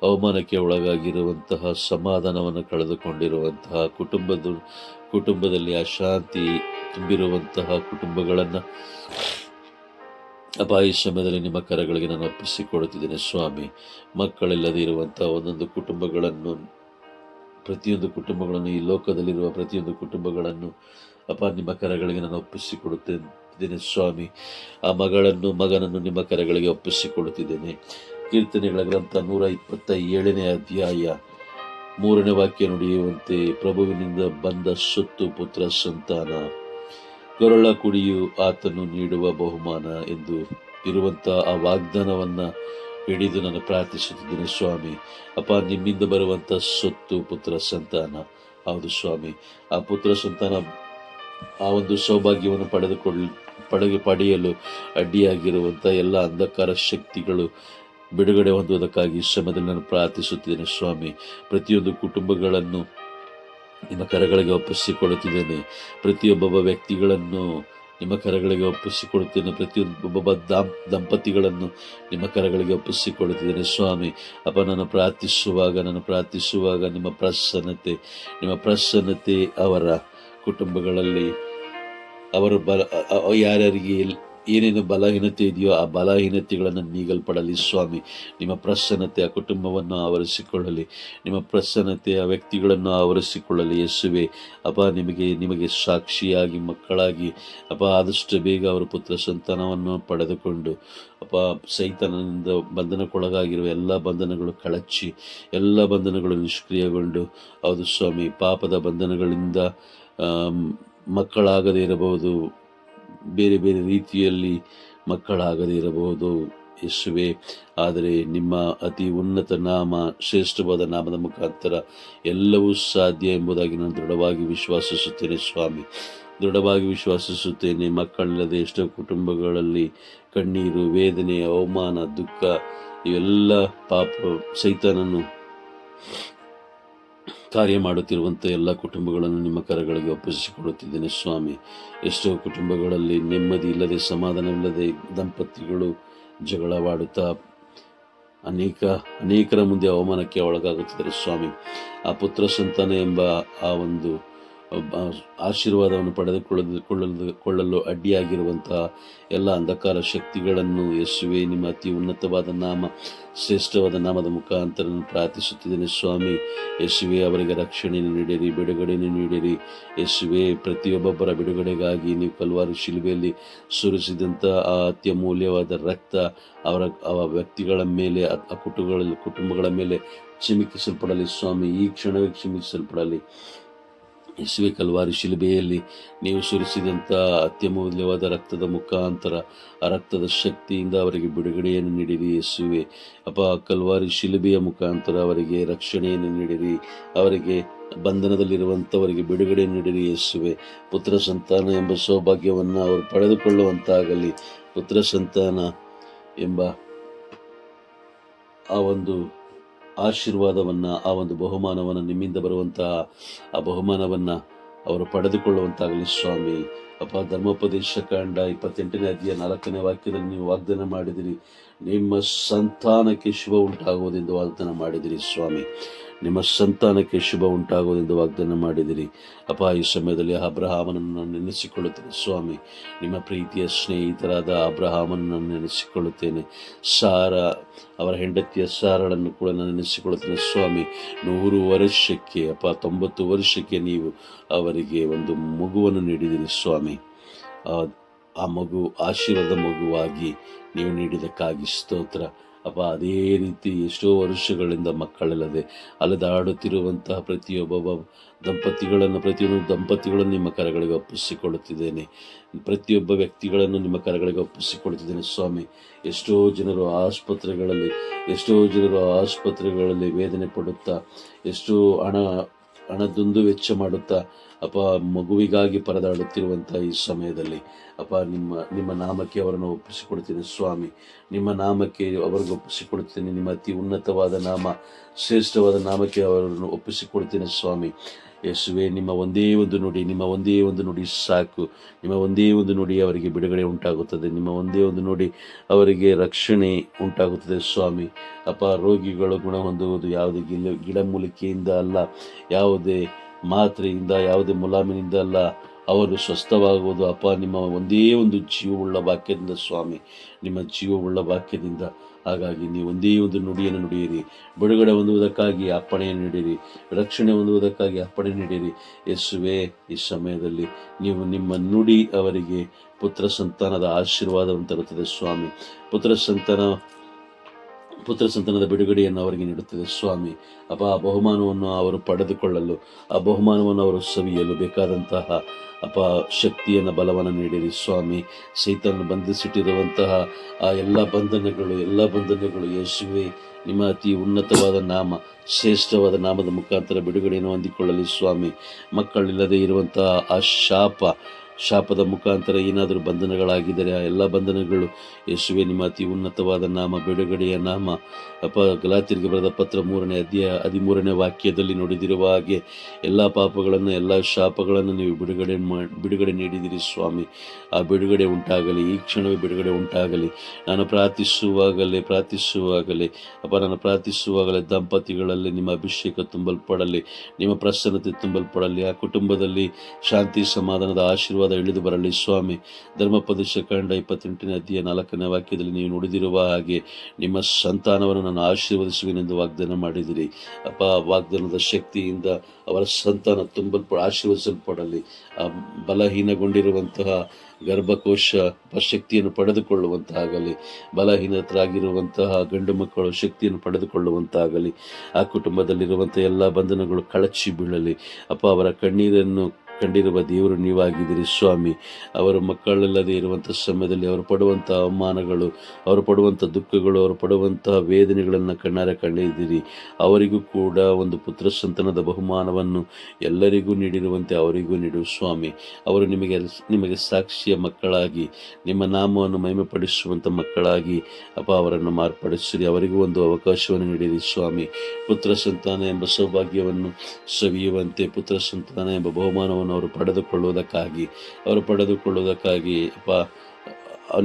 ಅವಮಾನಕ್ಕೆ ಒಳಗಾಗಿರುವಂತಹ, ಸಮಾಧಾನವನ್ನು ಕಳೆದುಕೊಂಡಿರುವಂತಹ ಕುಟುಂಬದಲ್ಲಿ ಅಶಾಂತಿ ತುಂಬಿರುವಂತಹ ಕುಟುಂಬಗಳನ್ನು ಅಪ್ಪ, ಈ ಸಮಯದಲ್ಲಿ ನಿಮ್ಮ ಕರಗಳಿಗೆ ನಾನು ಒಪ್ಪಿಸಿಕೊಡುತ್ತಿದ್ದೇನೆ ಸ್ವಾಮಿ. ಮಕ್ಕಳಿಲ್ಲದೆ ಇರುವಂತಹ ಪ್ರತಿಯೊಂದು ಕುಟುಂಬಗಳನ್ನು, ಈ ಲೋಕದಲ್ಲಿರುವ ಪ್ರತಿಯೊಂದು ಕುಟುಂಬಗಳನ್ನು ಅಪ್ಪ, ನಿಮ್ಮ ಕರಗಳಿಗೆ ನಾನು ಒಪ್ಪಿಸಿಕೊಡುತ್ತಿದ್ದೇನೆ ಸ್ವಾಮಿ. ಆ ಮಗನನ್ನು ನಿಮ್ಮ ಕರಗಳಿಗೆ ಒಪ್ಪಿಸಿಕೊಡುತ್ತಿದ್ದೇನೆ. ಕೀರ್ತನೆಗಳ ಗ್ರಂಥ 127ನೇ ಅಧ್ಯಾಯ 3ನೇ ವಾಕ್ಯ ನುಡಿಯುವಂತೆ, ಪ್ರಭುವಿನಿಂದ ಬಂದ ಸೊತ್ತು ಪುತ್ರ ಸಂತಾನ, ಕೊರಳ ಕುಡಿಯು ಆತನು ನೀಡುವ ಬಹುಮಾನ ಎಂದು ಇರುವಂತಹ ಆ ವಾಗ್ದಾನವನ್ನು ಹಿಡಿದು ನಾನು ಪ್ರಾರ್ಥಿಸುತ್ತಿದ್ದೇನೆ ಸ್ವಾಮಿ. ಅಪ್ಪ, ನಿಮ್ಮಿಂದ ಬರುವಂಥ ಸೊತ್ತು ಪುತ್ರ ಸಂತಾನ. ಹೌದು ಸ್ವಾಮಿ, ಆ ಪುತ್ರ ಸಂತಾನ ಆ ಒಂದು ಸೌಭಾಗ್ಯವನ್ನು ಪಡೆಯಲು ಅಡ್ಡಿಯಾಗಿರುವಂಥ ಎಲ್ಲ ಅಂಧಕಾರ ಶಕ್ತಿಗಳು ಬಿಡುಗಡೆ ಹೊಂದುವುದಕ್ಕಾಗಿ ಈ ಸಮಯದಲ್ಲಿ ನಾನು ಪ್ರಾರ್ಥಿಸುತ್ತಿದ್ದೇನೆ ಸ್ವಾಮಿ. ಪ್ರತಿಯೊಂದು ಕುಟುಂಬಗಳನ್ನು ನಿಮ್ಮ ಕರಗಳಿಗೆ ಒಪ್ಪಿಸಿಕೊಡುತ್ತಿದ್ದೇನೆ. ಪ್ರತಿಯೊಬ್ಬ ವ್ಯಕ್ತಿಗಳನ್ನು ನಿಮ್ಮ ಕರಗಳಿಗೆ ಒಪ್ಪಿಸಿಕೊಡುತ್ತೇನೆ. ಪ್ರತಿಯೊಬ್ಬ ದಂಪತಿಗಳನ್ನು ನಿಮ್ಮ ಕರಗಳಿಗೆ ಒಪ್ಪಿಸಿಕೊಡುತ್ತಿದ್ದೇನೆ ಸ್ವಾಮಿ. ಅಪ್ಪ, ನಾನು ಪ್ರಾರ್ಥಿಸುವಾಗ ನಿಮ್ಮ ಪ್ರಸನ್ನತೆ ಅವರ ಕುಟುಂಬಗಳಲ್ಲಿ, ಅವರು ಯಾರ್ಯಾರಿಗೆ ಏನೇನು ಬಲಹೀನತೆ ಇದೆಯೋ ಆ ಬಲಹೀನತೆಗಳನ್ನು ನೀಗಲ್ಪಡಲಿ ಸ್ವಾಮಿ. ನಿಮ್ಮ ಪ್ರಸನ್ನತೆ ಆ ಕುಟುಂಬವನ್ನು ಆವರಿಸಿಕೊಳ್ಳಲಿ. ನಿಮ್ಮ ಪ್ರಸನ್ನತೆ ಆ ವ್ಯಕ್ತಿಗಳನ್ನು ಆವರಿಸಿಕೊಳ್ಳಲಿ ಯೇಸುವೆ. ಅಪ್ಪ, ನಿಮಗೆ ಸಾಕ್ಷಿಯಾಗಿ ಮಕ್ಕಳಾಗಿ ಅಪ್ಪ ಆದಷ್ಟು ಬೇಗ ಅವರು ಪುತ್ರ ಸಂತಾನವನ್ನು ಪಡೆದುಕೊಂಡು ಅಪ್ಪ ಸೈತಾನನಿಂದ ಬಂಧನಕ್ಕೊಳಗಾಗಿರುವ ಎಲ್ಲ ಬಂಧನಗಳು ಕಳಚಿ, ಎಲ್ಲ ಬಂಧನಗಳು ನಿಷ್ಕ್ರಿಯಗೊಂಡು, ಹೌದು ಸ್ವಾಮಿ, ಪಾಪದ ಬಂಧನಗಳಿಂದ ಮಕ್ಕಳಾಗದೇ ಇರಬಹುದು, ಬೇರೆ ಬೇರೆ ರೀತಿಯಲ್ಲಿ ಮಕ್ಕಳಾಗದೇ ಇರಬಹುದು ಯೇಸುವೆ. ಆದರೆ ನಿಮ್ಮ ಅತಿ ಉನ್ನತ ನಾಮ, ಶ್ರೇಷ್ಠವಾದ ನಾಮದ ಮುಖಾಂತರ ಎಲ್ಲವೂ ಸಾಧ್ಯ ಎಂಬುದಾಗಿ ನಾನು ದೃಢವಾಗಿ ವಿಶ್ವಾಸಿಸುತ್ತೇನೆ ಸ್ವಾಮಿ, ದೃಢವಾಗಿ ವಿಶ್ವಾಸಿಸುತ್ತೇನೆ. ಮಕ್ಕಳಿಲ್ಲದೆ ಎಷ್ಟೋ ಕುಟುಂಬಗಳಲ್ಲಿ ಕಣ್ಣೀರು, ವೇದನೆ, ಅವಮಾನ, ದುಃಖ ಇವೆಲ್ಲ ಸೈತಾನನು ಕಾರ್ಯ ಮಾಡುತ್ತಿರುವಂಥ ಎಲ್ಲ ಕುಟುಂಬಗಳನ್ನು ನಿಮ್ಮ ಕರಗಳಿಗೆ ಒಪ್ಪಿಸಿಕೊಡುತ್ತಿದ್ದೇನೆ ಸ್ವಾಮಿ. ಎಷ್ಟೋ ಕುಟುಂಬಗಳಲ್ಲಿ ನೆಮ್ಮದಿ ಇಲ್ಲದೆ, ಸಮಾಧಾನವಿಲ್ಲದೆ ದಂಪತಿಗಳು ಜಗಳವಾಡುತ್ತಾ ಅನೇಕರ ಮುಂದೆ ಅವಮಾನಕ್ಕೆ ಒಳಗಾಗುತ್ತಿದ್ದಾರೆ ಸ್ವಾಮಿ. ಆ ಪುತ್ರ ಸಂತಾನ ಎಂಬ ಆ ಒಂದು ಆಶೀರ್ವಾದವನ್ನು ಪಡೆದುಕೊಳ್ಳಲು ಅಡ್ಡಿಯಾಗಿರುವಂತಹ ಎಲ್ಲ ಅಂಧಕಾರ ಶಕ್ತಿಗಳನ್ನು ಯೇಸುವೆ ನಿಮ್ಮ ಅತಿ ಉನ್ನತವಾದ ನಾಮ, ಶ್ರೇಷ್ಠವಾದ ನಾಮದ ಮುಖಾಂತರ ಪ್ರಾರ್ಥಿಸುತ್ತಿದ್ದೇನೆ ಸ್ವಾಮಿ. ಯೇಸುವೆ, ಅವರಿಗೆ ರಕ್ಷಣೆಯನ್ನು ನೀಡಿರಿ, ಬಿಡುಗಡೆಯನ್ನು ನೀಡಿರಿ ಯೇಸುವೆ. ಪ್ರತಿಯೊಬ್ಬೊಬ್ಬರ ಬಿಡುಗಡೆಗಾಗಿ ನೀವು ಕಲ್ವಾರಿ ಶಿಲುಬೆಯಲ್ಲಿ ಸುರಿಸಿದಂಥ ಆ ಅತ್ಯಮೂಲ್ಯವಾದ ರಕ್ತ ಅವರ ವ್ಯಕ್ತಿಗಳ ಮೇಲೆ, ಆ ಕುಟುಂಬಗಳ ಮೇಲೆ ಚಿಮುಕಿಸಲ್ಪಡಲಿ ಸ್ವಾಮಿ. ಈ ಕ್ಷಣವೇ ಚಿಮುಕಿಸಲ್ಪಡಲಿ ಯೇಸುವೆ. ಕಲ್ವಾರಿ ಶಿಲುಬೆಯಲ್ಲಿ ನೀವು ಸುರಿಸಿದಂಥ ಅತ್ಯಮೂಲ್ಯವಾದ ರಕ್ತದ ಮುಖಾಂತರ, ಆ ರಕ್ತದ ಶಕ್ತಿಯಿಂದ ಅವರಿಗೆ ಬಿಡುಗಡೆಯನ್ನು ನೀಡಿರಿ ಯೇಸುವೆ. ಅಪ್ಪ, ಕಲ್ವಾರಿ ಶಿಲುಬೆಯ ಮುಖಾಂತರ ಅವರಿಗೆ ರಕ್ಷಣೆಯನ್ನು ನೀಡಿರಿ, ಅವರಿಗೆ ಬಂಧನದಲ್ಲಿರುವಂಥವರಿಗೆ ಬಿಡುಗಡೆಯನ್ನು ನೀಡಿರಿ ಯೇಸುವೆ. ಪುತ್ರ ಸಂತಾನ ಎಂಬ ಸೌಭಾಗ್ಯವನ್ನು ಅವರು ಪಡೆದುಕೊಳ್ಳುವಂತಾಗಲಿ. ಪುತ್ರ ಸಂತಾನ ಎಂಬ ಆ ಒಂದು ಆಶೀರ್ವಾದವನ್ನು, ಆ ಒಂದು ಬಹುಮಾನವನ್ನು, ನಿಮ್ಮಿಂದ ಬರುವಂತಹ ಆ ಬಹುಮಾನವನ್ನು ಅವರು ಪಡೆದುಕೊಳ್ಳುವಂತಾಗಲಿ ಸ್ವಾಮಿ. ಅಪ್ಪ, ಧರ್ಮೋಪದೇಶ ಕಾಂಡ 28ನೇ ಅಧ್ಯಾಯ 4ನೇ ವಾಕ್ಯದಲ್ಲಿ ನೀವು ವಾಗ್ದಾನ ಮಾಡಿದಿರಿ, ನಿಮ್ಮ ಸಂತಾನಕ್ಕೆ ಶುಭ ಉಂಟಾಗುವುದೆಂದು ವಾಗ್ದಾನ ಮಾಡಿದಿರಿ ಸ್ವಾಮಿ. ನಿಮ್ಮ ಸಂತಾನಕ್ಕೆ ಶುಭ ಉಂಟಾಗುವುದೆಂದು ವಾಗ್ದಾನ ಮಾಡಿದಿರಿ ಅಪ್ಪ. ಈ ಸಮಯದಲ್ಲಿ ಅಬ್ರಹಾಮನನ್ನು ನಾನು ನೆನೆಸಿಕೊಳ್ಳುತ್ತೇನೆ ಸ್ವಾಮಿ. ನಿಮ್ಮ ಪ್ರೀತಿಯ ಸ್ನೇಹಿತರಾದ ಅಬ್ರಹಾಮನನ್ನು ನಾನು ನೆನೆಸಿಕೊಳ್ಳುತ್ತೇನೆ. ಅವರ ಹೆಂಡತಿಯ ಸಾರಳನ್ನು ಕೂಡ ನಾನು ನೆನೆಸಿಕೊಳ್ಳುತ್ತೇನೆ ಸ್ವಾಮಿ. 100 ವರ್ಷಕ್ಕೆ ಅಪ್ಪ, 90 ವರ್ಷಕ್ಕೆ ನೀವು ಅವರಿಗೆ ಒಂದು ಮಗುವನ್ನು ನೀಡಿದಿರಿ ಸ್ವಾಮಿ. ಆ ಮಗು ಆಶೀರ್ವಾದ ಮಗುವಾಗಿ ನೀವು ನೀಡಿದಕ್ಕಾಗಿ ಸ್ತೋತ್ರ ಅಪ್ಪ. ಅದೇ ರೀತಿ ಎಷ್ಟೋ ವರ್ಷಗಳಿಂದ ಮಕ್ಕಳಿಲ್ಲದೆ ಅಲೆದಾಡುತ್ತಿರುವಂತಹ ಪ್ರತಿಯೊಂದು ದಂಪತಿಗಳನ್ನು ನಿಮ್ಮ ಕರಗಳಿಗೆ ಒಪ್ಪಿಸಿಕೊಳ್ಳುತ್ತಿದ್ದೇನೆ. ಪ್ರತಿಯೊಬ್ಬ ವ್ಯಕ್ತಿಗಳನ್ನು ನಿಮ್ಮ ಕರಗಳಿಗೆ ಒಪ್ಪಿಸಿಕೊಳ್ಳುತ್ತಿದ್ದೇನೆ ಸ್ವಾಮಿ. ಎಷ್ಟೋ ಜನರು ಆಸ್ಪತ್ರೆಗಳಲ್ಲಿ ವೇದನೆ ಪಡುತ್ತಾ, ಎಷ್ಟೋ ಹಣದೊಂದು ವೆಚ್ಚ ಮಾಡುತ್ತಾ ಅಪ್ಪ, ಮಗುವಿಗಾಗಿ ಪರದಾಡುತ್ತಿರುವಂಥ ಈ ಸಮಯದಲ್ಲಿ ಅಪ್ಪ, ನಿಮ್ಮ ನಾಮಕ್ಕೆ ಅವರನ್ನು ಒಪ್ಪಿಸಿಕೊಡ್ತೀನಿ ಸ್ವಾಮಿ. ನಿಮ್ಮ ನಾಮಕ್ಕೆ ಅವರಿಗೆ ಒಪ್ಪಿಸಿಕೊಡ್ತೀನಿ. ನಿಮ್ಮ ಅತಿ ಉನ್ನತವಾದ ನಾಮ, ಶ್ರೇಷ್ಠವಾದ ನಾಮಕ್ಕೆ ಅವರನ್ನು ಒಪ್ಪಿಸಿಕೊಡ್ತೀನಿ ಸ್ವಾಮಿ. ಯೇಸುವೆ, ನಿಮ್ಮ ಒಂದೇ ಒಂದು ನುಡಿ ಸಾಕು. ನಿಮ್ಮ ಒಂದೇ ಒಂದು ನುಡಿ ಅವರಿಗೆ ಬಿಡುಗಡೆ ಉಂಟಾಗುತ್ತದೆ. ನಿಮ್ಮ ಒಂದೇ ಒಂದು ನುಡಿ ಅವರಿಗೆ ರಕ್ಷಣೆ ಉಂಟಾಗುತ್ತದೆ ಸ್ವಾಮಿ. ಅಪ್ಪ, ರೋಗಿಗಳು ಗುಣ ಹೊಂದುವುದು ಯಾವುದೇ ಗಿಡಮೂಲಿಕೆಯಿಂದ ಅಲ್ಲ, ಯಾವುದೇ ಮಾತ್ರೆಯಿಂದ, ಯಾವುದೇ ಮುಲಾಮಿನಿಂದ ಅಲ್ಲ, ಅವರು ಸ್ವಸ್ಥವಾಗುವುದು ಅಪ್ಪ ನಿಮ್ಮ ಒಂದೇ ಒಂದು ಜೀವವುಳ್ಳ ವಾಕ್ಯದಿಂದ ಸ್ವಾಮಿ. ನಿಮ್ಮ ಜೀವವುಳ್ಳ ವಾಕ್ಯದಿಂದ. ಹಾಗಾಗಿ ನೀವು ಒಂದೇ ಒಂದು ನುಡಿಯನ್ನು ನುಡಿಯಿರಿ. ಬಿಡುಗಡೆ ಹೊಂದುವುದಕ್ಕಾಗಿ ಅಪ್ಪಣೆಯನ್ನು ನೀಡಿರಿ, ರಕ್ಷಣೆ ಹೊಂದುವುದಕ್ಕಾಗಿ ಅಪ್ಪಣೆ ನೀಡಿರಿ ಯೇಸುವೆ. ಈ ಸಮಯದಲ್ಲಿ ನೀವು ನಿಮ್ಮ ನುಡಿ ಅವರಿಗೆ ಪುತ್ರ ಸಂತಾನದ ಆಶೀರ್ವಾದವನ್ನು ತರುತ್ತದೆ ಸ್ವಾಮಿ. ಪುತ್ರ ಸಂತಾನದ ಬಿಡುಗಡೆಯನ್ನು ಅವರಿಗೆ ನೀಡುತ್ತದೆ ಸ್ವಾಮಿ. ಅಪ್ಪ, ಆ ಬಹುಮಾನವನ್ನು ಅವರು ಪಡೆದುಕೊಳ್ಳಲು, ಆ ಬಹುಮಾನವನ್ನು ಅವರು ಸವಿಯಲು ಬೇಕಾದಂತಹ ಅಪ್ಪ ಶಕ್ತಿಯನ್ನು, ಬಲವನ್ನು ನೀಡಿರಿ ಸ್ವಾಮಿ. ಸೈತಾನನು ಬಂಧಿಸಿಟ್ಟಿರುವಂತಹ ಆ ಎಲ್ಲ ಬಂಧನಗಳು ಯೇಸುವೆ ನಿಮ್ಮ ಅತಿ ಉನ್ನತವಾದ ನಾಮ, ಶ್ರೇಷ್ಠವಾದ ನಾಮದ ಮುಖಾಂತರ ಬಿಡುಗಡೆಯನ್ನು ಹೊಂದಿಕೊಳ್ಳಲಿ ಸ್ವಾಮಿ. ಮಕ್ಕಳಿಲ್ಲದೆ ಇರುವಂತಹ ಆ ಶಾಪದ ಮುಖಾಂತರ ಏನಾದರೂ ಬಂಧನಗಳಾಗಿದ್ದರೆ ಆ ಎಲ್ಲ ಬಂಧನಗಳು ಯೇಸುವೆ ನಿಮ್ಮ ಅತಿ ಉನ್ನತವಾದ ನಾಮ, ಬಿಡುಗಡೆಯ ನಾಮ. ಅಪ್ಪ, ಗಲಾತ್ಯರಿಗೆ ಬರೆದ ಪತ್ರ 3ನೇ ಅಧ್ಯಾಯ 13ನೇ ವಾಕ್ಯದಲ್ಲಿ ನುಡಿದಿರುವ ಹಾಗೆ ಎಲ್ಲ ಪಾಪಗಳನ್ನು, ಎಲ್ಲ ಶಾಪಗಳನ್ನು ನೀವು ಬಿಡುಗಡೆ ನೀಡಿದಿರಿ ಸ್ವಾಮಿ. ಆ ಬಿಡುಗಡೆ ಉಂಟಾಗಲಿ, ಈ ಕ್ಷಣವೇ ಬಿಡುಗಡೆ ಉಂಟಾಗಲಿ. ನಾನು ಪ್ರಾರ್ಥಿಸುವಾಗಲೇ ಅಪ್ಪ, ನಾನು ಪ್ರಾರ್ಥಿಸುವಾಗಲೇ ದಂಪತಿಗಳಲ್ಲಿ ನಿಮ್ಮ ಅಭಿಷೇಕ ತುಂಬಲ್ಪಡಲಿ, ನಿಮ್ಮ ಪ್ರಸನ್ನತೆ ತುಂಬಲ್ಪಡಲಿ. ಆ ಕುಟುಂಬದಲ್ಲಿ ಶಾಂತಿ, ಸಮಾಧಾನದ ಆಶೀರ್ವಾದ ಇಳಿದು ಬರಲಿ ಸ್ವಾಮಿ. ಧರ್ಮೋಪದೇಶ ಕಾಂಡ 28ನೇ ಅಧ್ಯಾಯ 4ನೇ ವಾಕ್ಯದಲ್ಲಿ ನೀವು ನುಡಿದಿರುವ ಹಾಗೆ ನಿಮ್ಮ ಸಂತಾನವನ್ನು ನಾನು ಆಶೀರ್ವದಿಸುವೆನೆಂದು ವಾಗ್ದಾನ ಮಾಡಿದಿರಿ. ಅಪ್ಪ, ವಾಗ್ದಾನದ ಶಕ್ತಿಯಿಂದ ಅವರ ಸಂತಾನ ಆಶೀರ್ವದಿಸಲ್ಪಡಲಿ. ಬಲಹೀನಗೊಂಡಿರುವಂತಹ ಗರ್ಭಕೋಶ ಶಕ್ತಿಯನ್ನು ಪಡೆದುಕೊಳ್ಳುವಂತಾಗಲಿ. ಬಲಹೀನರಾಗಿರುವಂತಹ ಗಂಡು ಮಕ್ಕಳು ಶಕ್ತಿಯನ್ನು ಪಡೆದುಕೊಳ್ಳುವಂತಾಗಲಿ. ಆ ಕುಟುಂಬದಲ್ಲಿರುವಂಥ ಎಲ್ಲ ಬಂಧನಗಳು ಕಳಚಿ ಬೀಳಲಿ. ಅಪ್ಪ, ಅವರ ಕಣ್ಣೀರನ್ನು ಕಂಡಿರುವ ದೇವರು ನೀವಾಗಿದ್ದೀರಿ ಸ್ವಾಮಿ. ಅವರ ಮಕ್ಕಳಿಲ್ಲದೆ ಇರುವಂಥ ಸಮಯದಲ್ಲಿ ಅವರು ಪಡುವಂಥ ಅವಮಾನಗಳು, ಅವರು ಪಡುವಂಥ ದುಃಖಗಳು, ಅವರು ಪಡುವಂತಹ ವೇದನೆಗಳನ್ನು ಕಣ್ಣಾರೆ ಕಂಡಿದ್ದೀರಿ. ಅವರಿಗೂ ಕೂಡ ಒಂದು ಪುತ್ರ ಸಂತಾನದ ಬಹುಮಾನವನ್ನು ಎಲ್ಲರಿಗೂ ನೀಡಿರುವಂತೆ ಅವರಿಗೂ ನೀಡು ಸ್ವಾಮಿ. ಅವರು ನಿಮಗೆ ಸಾಕ್ಷಿಯ ಮಕ್ಕಳಾಗಿ, ನಿಮ್ಮ ನಾಮವನ್ನು ಮಹಿಮೆಪಡಿಸುವಂಥ ಮಕ್ಕಳಾಗಿ ಅಪ್ಪ ಅವರನ್ನು ಮಾರ್ಪಡಿಸಿರಿ. ಅವರಿಗೂ ಒಂದು ಅವಕಾಶವನ್ನು ನೀಡಿರಿ ಸ್ವಾಮಿ. ಪುತ್ರ ಸಂತಾನ ಎಂಬ ಸೌಭಾಗ್ಯವನ್ನು ಸವಿಯುವಂತೆ, ಪುತ್ರ ಸಂತಾನ ಎಂಬ ಬಹುಮಾನವನ್ನು ಅವರು ಪಡೆದುಕೊಳ್ಳುವುದಕ್ಕಾಗಿ ಅಪ್ಪ,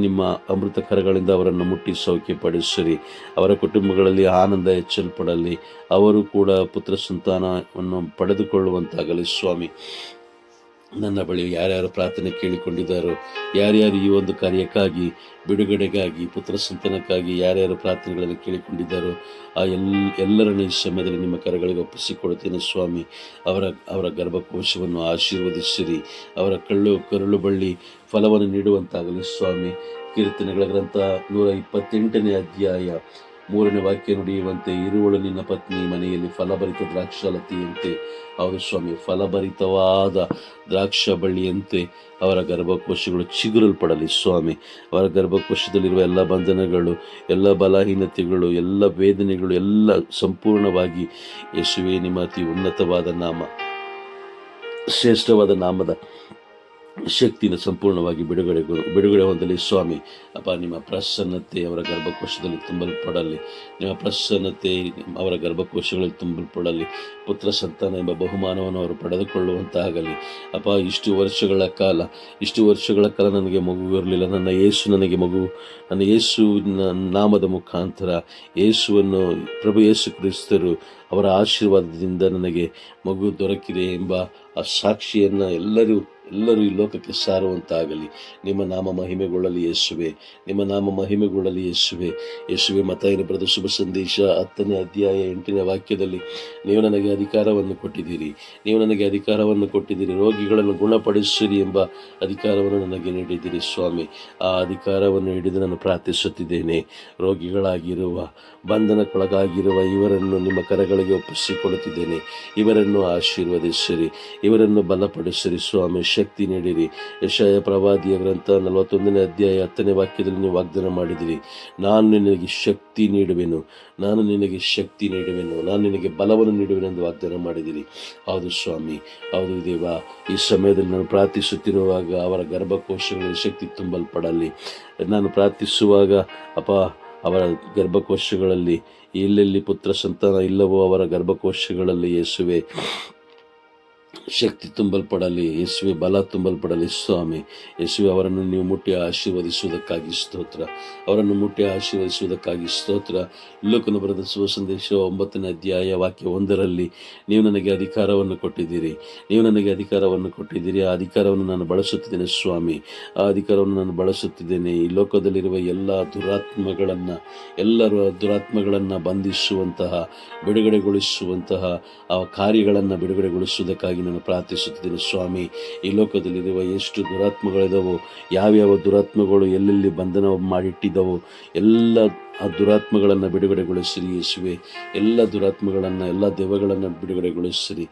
ನಿಮ್ಮ ಅಮೃತ ಕರಗಳಿಂದ ಅವರನ್ನು ಮುಟ್ಟಿ ಸೌಖ್ಯಪಡಿಸಿರಿ. ಅವರ ಕುಟುಂಬಗಳಲ್ಲಿ ಆನಂದ ಹೆಚ್ಚಲ್ಪಡಲಿ. ಅವರು ಕೂಡ ಪುತ್ರ ಸಂತಾನವನ್ನು ಪಡೆದುಕೊಳ್ಳುವಂತಾಗಲಿ ಸ್ವಾಮಿ. ನನ್ನ ಬಳಿ ಯಾರ್ಯಾರು ಪ್ರಾರ್ಥನೆ ಕೇಳಿಕೊಂಡಿದ್ದಾರೋ, ಯಾರ್ಯಾರು ಈ ಒಂದು ಕಾರ್ಯಕ್ಕಾಗಿ, ಬಿಡುಗಡೆಗಾಗಿ, ಪುತ್ರ ಸಂತಾನಕ್ಕಾಗಿ ಯಾರ್ಯಾರು ಪ್ರಾರ್ಥನೆಗಳನ್ನು ಕೇಳಿಕೊಂಡಿದ್ದಾರೋ ಆ ಎಲ್ಲರನ್ನು ಈ ಸಮಯದಲ್ಲಿ ನಿಮ್ಮ ಕರಗಳಿಗೆ ಒಪ್ಪಿಸಿಕೊಡುತ್ತೇನೆ ಸ್ವಾಮಿ. ಅವರ ಗರ್ಭಕೋಶವನ್ನು ಆಶೀರ್ವದಿಸಿರಿ. ಅವರ ಕರುಳು ಬಳ್ಳಿ ಫಲವನ್ನು ನೀಡುವಂತಾಗಲಿ ಸ್ವಾಮಿ. ಕೀರ್ತನೆಗಳ ಗ್ರಂಥ 128ನೇ ಅಧ್ಯಾಯ 3ನೇ ವಾಕ್ಯ ನುಡಿಯುವಂತೆ, ಇರುವಳು ನಿನ್ನ ಪತ್ನಿ ಮನೆಯಲ್ಲಿ ಫಲಭರಿತ ದ್ರಾಕ್ಷಾಲತೆಯಂತೆ. ಹೌದು ಸ್ವಾಮಿ, ಫಲಭರಿತವಾದ ದ್ರಾಕ್ಷ ಬಳ್ಳಿಯಂತೆ ಅವರ ಗರ್ಭಕೋಶಗಳು ಚಿಗುರಲ್ಪಡಲಿ ಸ್ವಾಮಿ. ಅವರ ಗರ್ಭಕೋಶದಲ್ಲಿರುವ ಎಲ್ಲ ಬಂಧನಗಳು, ಎಲ್ಲ ಬಲಹೀನತೆಗಳು, ಎಲ್ಲ ವೇದನೆಗಳು ಎಲ್ಲ ಸಂಪೂರ್ಣವಾಗಿ ಯೇಸುವೇ ನಿಮ್ಮ ಅತಿ ಉನ್ನತವಾದ ನಾಮ, ಶ್ರೇಷ್ಠವಾದ ನಾಮದ ಶಕ್ತಿಯಿಂದ ಸಂಪೂರ್ಣವಾಗಿ ಬಿಡುಗಡೆ ಹೊಂದಲಿ ಸ್ವಾಮಿ. ಅಪ್ಪ, ನಿಮ್ಮ ಪ್ರಸನ್ನತೆ ಅವರ ಗರ್ಭಕೋಶದಲ್ಲಿ ತುಂಬಲ್ಪಡಲಿ. ನಿಮ್ಮ ಪ್ರಸನ್ನತೆ ಅವರ ಗರ್ಭಕೋಶಗಳಲ್ಲಿ ತುಂಬಲ್ಪಡಲಿ. ಪುತ್ರ ಸಂತಾನ ಎಂಬ ಬಹುಮಾನವನ್ನು ಅವರು ಪಡೆದುಕೊಳ್ಳುವಂತಾಗಲಿ. ಅಪ್ಪ, ಇಷ್ಟು ವರ್ಷಗಳ ಕಾಲ ನನಗೆ ಮಗು ಇರಲಿಲ್ಲ. ನನ್ನ ಯೇಸುವಿನ ನಾಮದ ಮುಖಾಂತರ ಯೇಸುವನ್ನು, ಪ್ರಭು ಯೇಸು ಕ್ರಿಸ್ತರು ಅವರ ಆಶೀರ್ವಾದದಿಂದ ನನಗೆ ಮಗು ದೊರಕಿದೆ ಎಂಬ ಆ ಸಾಕ್ಷಿಯನ್ನು ಎಲ್ಲರೂ ಈ ಲೋಕಕ್ಕೆ ಸಾರುವಂತಾಗಲಿ. ನಿಮ್ಮ ನಾಮ ಮಹಿಮೆಗೊಳ್ಳಲಿ ಯೇಸುವೆ, ನಿಮ್ಮ ನಾಮ ಮಹಿಮೆಗೊಳ್ಳಲಿ ಯೇಸುವೆ. ಯೇಸುವೆ, ಮತ್ತಾಯನ ಬರೆದ ಶುಭ ಸಂದೇಶ 10ನೇ ಅಧ್ಯಾಯ 8ನೇ ವಾಕ್ಯದಲ್ಲಿ ನೀವು ನನಗೆ ಅಧಿಕಾರವನ್ನು ಕೊಟ್ಟಿದ್ದೀರಿ, ರೋಗಿಗಳನ್ನು ಗುಣಪಡಿಸಿರಿ ಎಂಬ ಅಧಿಕಾರವನ್ನು ನನಗೆ ನೀಡಿದ್ದೀರಿ ಸ್ವಾಮಿ. ಆ ಅಧಿಕಾರವನ್ನು ಹಿಡಿದು ನಾನು ಪ್ರಾರ್ಥಿಸುತ್ತಿದ್ದೇನೆ. ರೋಗಿಗಳಾಗಿರುವ, ಬಂಧನಕ್ಕೊಳಗಾಗಿರುವ ಇವರನ್ನು ನಿಮ್ಮ ಕರಗಳಿಗೆ ಒಪ್ಪಿಸಿಕೊಡುತ್ತಿದ್ದೇನೆ. ಇವರನ್ನು ಆಶೀರ್ವದಿಸಿರಿ, ಇವರನ್ನು ಬಲಪಡಿಸಿರಿ ಸ್ವಾಮಿ. ಶಕ್ತಿ ನೀಡಿರಿ. ಯೆಶಾಯ ಪ್ರವಾದಿಯ ಗ್ರಂಥ 41ನೇ ಅಧ್ಯಾಯ 10ನೇ ವಾಕ್ಯದಲ್ಲಿ ನೀವು ವಾಗ್ದಾನ ಮಾಡಿದಿರಿ, ನಾನು ನಿನಗೆ ಶಕ್ತಿ ನೀಡುವೆನು, ನಾನು ನಿನಗೆ ಬಲವನ್ನು ನೀಡುವೆನೆಂದು ವಾಗ್ದಾನ ಮಾಡಿದಿರಿ. ಹೌದು ಸ್ವಾಮಿ, ಹೌದು ದೇವ. ಈ ಸಮಯದಲ್ಲಿ ನಾನು ಪ್ರಾರ್ಥಿಸುತ್ತಿರುವಾಗ ಅವರ ಗರ್ಭಕೋಶಗಳಲ್ಲಿ ಶಕ್ತಿ ತುಂಬಲ್ಪಡಲಿ. ನಾನು ಪ್ರಾರ್ಥಿಸುವಾಗ ಅಪ್ಪ, ಅವರ ಗರ್ಭಕೋಶಗಳಲ್ಲಿ ಎಲ್ಲೆಲ್ಲಿ ಪುತ್ರ ಸಂತಾನ ಇಲ್ಲವೋ ಅವರ ಗರ್ಭಕೋಶಗಳಲ್ಲಿ ಯೇಸುವೆ ಶಕ್ತಿ ತುಂಬಲ್ಪಡಲಿ. ಯೇಸುವೆ ಬಲ ತುಂಬಲ್ಪಡಲಿ ಸ್ವಾಮಿ. ಯೇಸುವೆ, ಅವರನ್ನು ನೀವು ಮುಟ್ಟಿ ಆಶೀರ್ವದಿಸುವುದಕ್ಕಾಗಿ ಸ್ತೋತ್ರ. ಲೋಕನ ಬರೆದ ಶುಭ ಸಂದೇಶ 9ನೇ ಅಧ್ಯಾಯ ವಾಕ್ಯ 1ರಲ್ಲಿ ನೀವು ನನಗೆ ಅಧಿಕಾರವನ್ನು ಕೊಟ್ಟಿದ್ದೀರಿ. ಆ ಅಧಿಕಾರವನ್ನು ನಾನು ಬಳಸುತ್ತಿದ್ದೇನೆ ಸ್ವಾಮಿ. ಆ ಅಧಿಕಾರವನ್ನು ನಾನು ಬಳಸುತ್ತಿದ್ದೇನೆ. ಈ ಲೋಕದಲ್ಲಿರುವ ಎಲ್ಲ ದುರಾತ್ಮಗಳನ್ನು ಬಂಧಿಸುವಂತಹ, ಬಿಡುಗಡೆಗೊಳಿಸುವಂತಹ ಆ ಕಾರ್ಯಗಳನ್ನು ಬಿಡುಗಡೆಗೊಳಿಸುವುದಕ್ಕಾಗಿ ನಾನು ಪ್ರಾರ್ಥಿಸುತ್ತಿದ್ದೇನೆ ಸ್ವಾಮಿ. ಈ ಲೋಕದಲ್ಲಿರುವ ಎಷ್ಟು ದುರಾತ್ಮಗಳಿದಾವೋ, ಯಾವ್ಯಾವ ದುರಾತ್ಮಗಳು ಎಲ್ಲೆಲ್ಲಿ ಬಂಧನ ಮಾಡಿಟ್ಟಿದ್ದವೋ ಎಲ್ಲ ಆ ದುರಾತ್ಮಗಳನ್ನು ಬಿಡುಗಡೆಗೊಳಿಸಿರಿ ಯೇಸುವೆ. ಎಲ್ಲ ದುರಾತ್ಮಗಳನ್ನು, ಎಲ್ಲ ದೆವ್ವಗಳನ್ನು ಬಿಡುಗಡೆಗೊಳಿಸಿರಿ.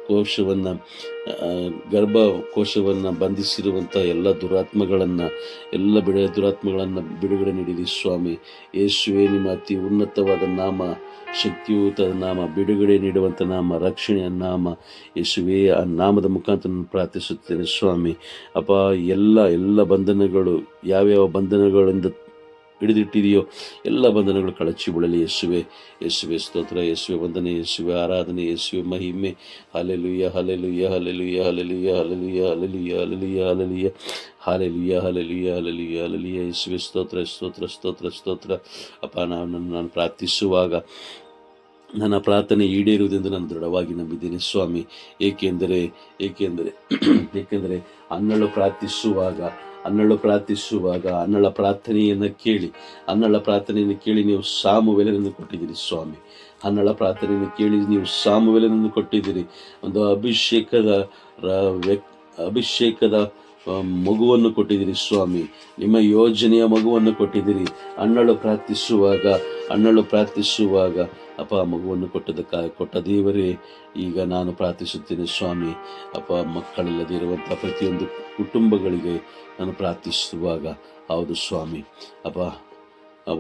ಕೋಶವನ್ನು ಗರ್ಭಕೋಶವನ್ನು ಬಂಧಿಸಿರುವಂಥ ಎಲ್ಲ ದುರಾತ್ಮಗಳನ್ನು ಬಿಡುಗಡೆ ನೀಡಿರಿ ಸ್ವಾಮಿ. ಯೇಸುವೆ, ನಿಮ್ಮ ಅತಿ ಉನ್ನತವಾದ ನಾಮ, ಶಕ್ತಿಯುತ ನಾಮ, ಬಿಡುಗಡೆ ನೀಡುವಂಥ ನಾಮ, ರಕ್ಷಣೆಯ ನಾಮ ಯೇಸುವೆ. ಆ ನಾಮದ ಮುಖಾಂತರ ನಾನು ಪ್ರಾರ್ಥಿಸುತ್ತೇನೆ ಸ್ವಾಮಿ. ಅಪ್ಪ, ಎಲ್ಲ ಬಂಧನಗಳು, ಯಾವ್ಯಾವ ಬಂಧನಗಳಿಂದ ಹಿಡಿದಿಟ್ಟಿದೆಯೋ ಎಲ್ಲ ಬಂಧನಗಳು ಕಳಚಿ ಬಿಡಲಿ ಯೇಸುವೆ. ಯೇಸುವೆ ಸ್ತೋತ್ರ, ಯೇಸುವೆ ವಂದನೆ, ಯೇಸುವೆ ಆರಾಧನೆ, ಯೇಸುವೆ ಮಹಿಮೆ. Hallelujah, hallelujah, hallelujah, hallelujah, hallelujah, hallelujah, hallelujah, hallelujah, hallelujah, hallelujah, hallelujah, hallelujah. ಯೇಸುವೆ ಸ್ತೋತ್ರ, ಸ್ತೋತ್ರ, ಸ್ತೋತ್ರ, ಸ್ತೋತ್ರ. ಅಪ್ಪ, ನಾನು ಪ್ರಾರ್ಥಿಸುವಾಗ ನನ್ನ ಪ್ರಾರ್ಥನೆ ಈಡೇರುವುದೆಂದು ನಾನು ದೃಢವಾಗಿ ನಂಬಿದ್ದೇನೆ ಸ್ವಾಮಿ. ಏಕೆಂದರೆ ಅನ್ನಳು ಪ್ರಾರ್ಥಿಸುವಾಗ ಅನ್ನಳ ಪ್ರಾರ್ಥನೆಯನ್ನು ಕೇಳಿ ನೀವು ಸಾಮುವೇಲನನ್ನು ಕೊಟ್ಟಿದ್ದೀರಿ ಸ್ವಾಮಿ. ಅನ್ನಳ ಪ್ರಾರ್ಥನೆಯನ್ನು ಕೇಳಿ ನೀವು ಸಾಮುವೇಲನನ್ನು ಕೊಟ್ಟಿದ್ದೀರಿ. ಒಂದು ಅಭಿಷೇಕದ ಮಗುವನ್ನು ಕೊಟ್ಟಿದ್ದೀರಿ ಸ್ವಾಮಿ. ನಿಮ್ಮ ಯೋಜನೆಯ ಮಗುವನ್ನು ಕೊಟ್ಟಿದ್ದೀರಿ. ಅನ್ನಳು ಪ್ರಾರ್ಥಿಸುವಾಗ ಅಪ್ಪ, ಮಗುವನ್ನು ಕೊಟ್ಟ ದೇವರೇ, ಈಗ ನಾನು ಪ್ರಾರ್ಥಿಸುತ್ತೇನೆ ಸ್ವಾಮಿ. ಅಪ್ಪ, ಮಕ್ಕಳಿಲ್ಲದೆ ಇರುವಂಥ ಪ್ರತಿಯೊಂದು ಕುಟುಂಬಗಳಿಗೆ ನಾನು ಪ್ರಾರ್ಥಿಸುವಾಗ, ಹೌದು ಸ್ವಾಮಿ. ಅಪ್ಪ,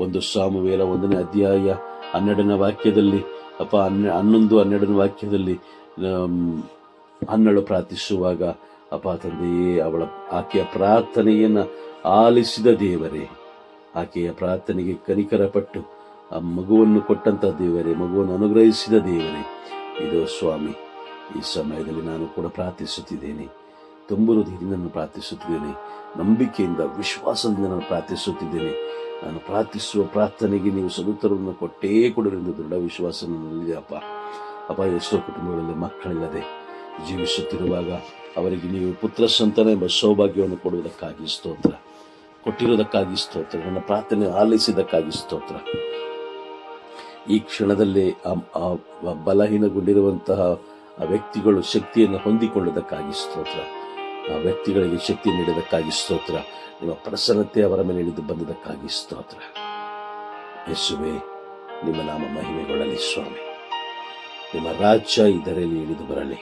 ಒಂದು ಸಾಮುವೇಲ 1ನೇ ಅಧ್ಯಾಯ 12ನೇ ವಾಕ್ಯದಲ್ಲಿ, ಅಪ್ಪ 11-12ನೇ ವಾಕ್ಯದಲ್ಲಿ ಅನ್ನಳು ಪ್ರಾರ್ಥಿಸುವಾಗ, ಅಪ್ಪ ತಂದೆಯೇ, ಆಕೆಯ ಪ್ರಾರ್ಥನೆಯನ್ನು ಆಲಿಸಿದ ದೇವರೇ, ಆಕೆಯ ಪ್ರಾರ್ಥನೆಗೆ ಕನಿಕರಪಟ್ಟು ಆ ಮಗುವನ್ನು ಕೊಟ್ಟಂಥ ದೇವರೇ, ಮಗುವನ್ನು ಅನುಗ್ರಹಿಸಿದ ದೇವರೇ, ಇದು ಸ್ವಾಮಿ. ಈ ಸಮಯದಲ್ಲಿ ನಾನು ಕೂಡ ಪ್ರಾರ್ಥಿಸುತ್ತಿದ್ದೇನೆ. ತುಂಬ ಹೃದಯದಿಂದ ನಾನು ಪ್ರಾರ್ಥಿಸುತ್ತಿದ್ದೇನೆ. ನಂಬಿಕೆಯಿಂದ, ವಿಶ್ವಾಸದಿಂದ ನಾನು ಪ್ರಾರ್ಥಿಸುತ್ತಿದ್ದೇನೆ. ನಾನು ಪ್ರಾರ್ಥಿಸುವ ಪ್ರಾರ್ಥನೆಗೆ ನೀವು ಸದುತ್ತರವನ್ನು ಕೊಟ್ಟೇ ಕೊಡರೆಂದು ದೃಢ ವಿಶ್ವಾಸ ನನ್ನಲ್ಲಿದೆ ಅಪ್ಪ. ಎಷ್ಟೋ ಕುಟುಂಬಗಳಲ್ಲಿ ಮಕ್ಕಳಿಲ್ಲದೆ ಜೀವಿಸುತ್ತಿರುವಾಗ ಅವರಿಗೆ ನೀವು ಪುತ್ರ ಸಂತಾನ ಎಂಬ ಸೌಭಾಗ್ಯವನ್ನು ಕೊಟ್ಟಿರುವುದಕ್ಕಾಗಿ ಸ್ತೋತ್ರ. ನನ್ನ ಪ್ರಾರ್ಥನೆ ಆಲಿಸಿದ್ದಕ್ಕಾಗಿ ಸ್ತೋತ್ರ. ಈ ಕ್ಷಣದಲ್ಲಿ ಬಲಹೀನಗೊಂಡಿರುವಂತಹ ಆ ವ್ಯಕ್ತಿಗಳು ಶಕ್ತಿಯನ್ನು ಹೊಂದಿಕೊಳ್ಳುವುದಕ್ಕಾಗಿ ಸ್ತೋತ್ರ. ಆ ವ್ಯಕ್ತಿಗಳಿಗೆ ಶಕ್ತಿ ನೀಡೋದಕ್ಕಾಗಿ ಸ್ತೋತ್ರ. ನಿಮ್ಮ ಪ್ರಸನ್ನತೆ ಅವರ ಮೇಲೆ ಇಳಿದು ಬಂದದಕ್ಕಾಗಿ ಸ್ತೋತ್ರ. ಯೇಸುವೆ, ನಿಮ್ಮ ನಾಮ ಮಹಿಮೆಗೊಳ್ಳಲಿ ಸ್ವಾಮಿ. ನಿಮ್ಮ ರಾಜ್ಯ ಇದರಲ್ಲಿ ಇಳಿದು ಬರಲಿ.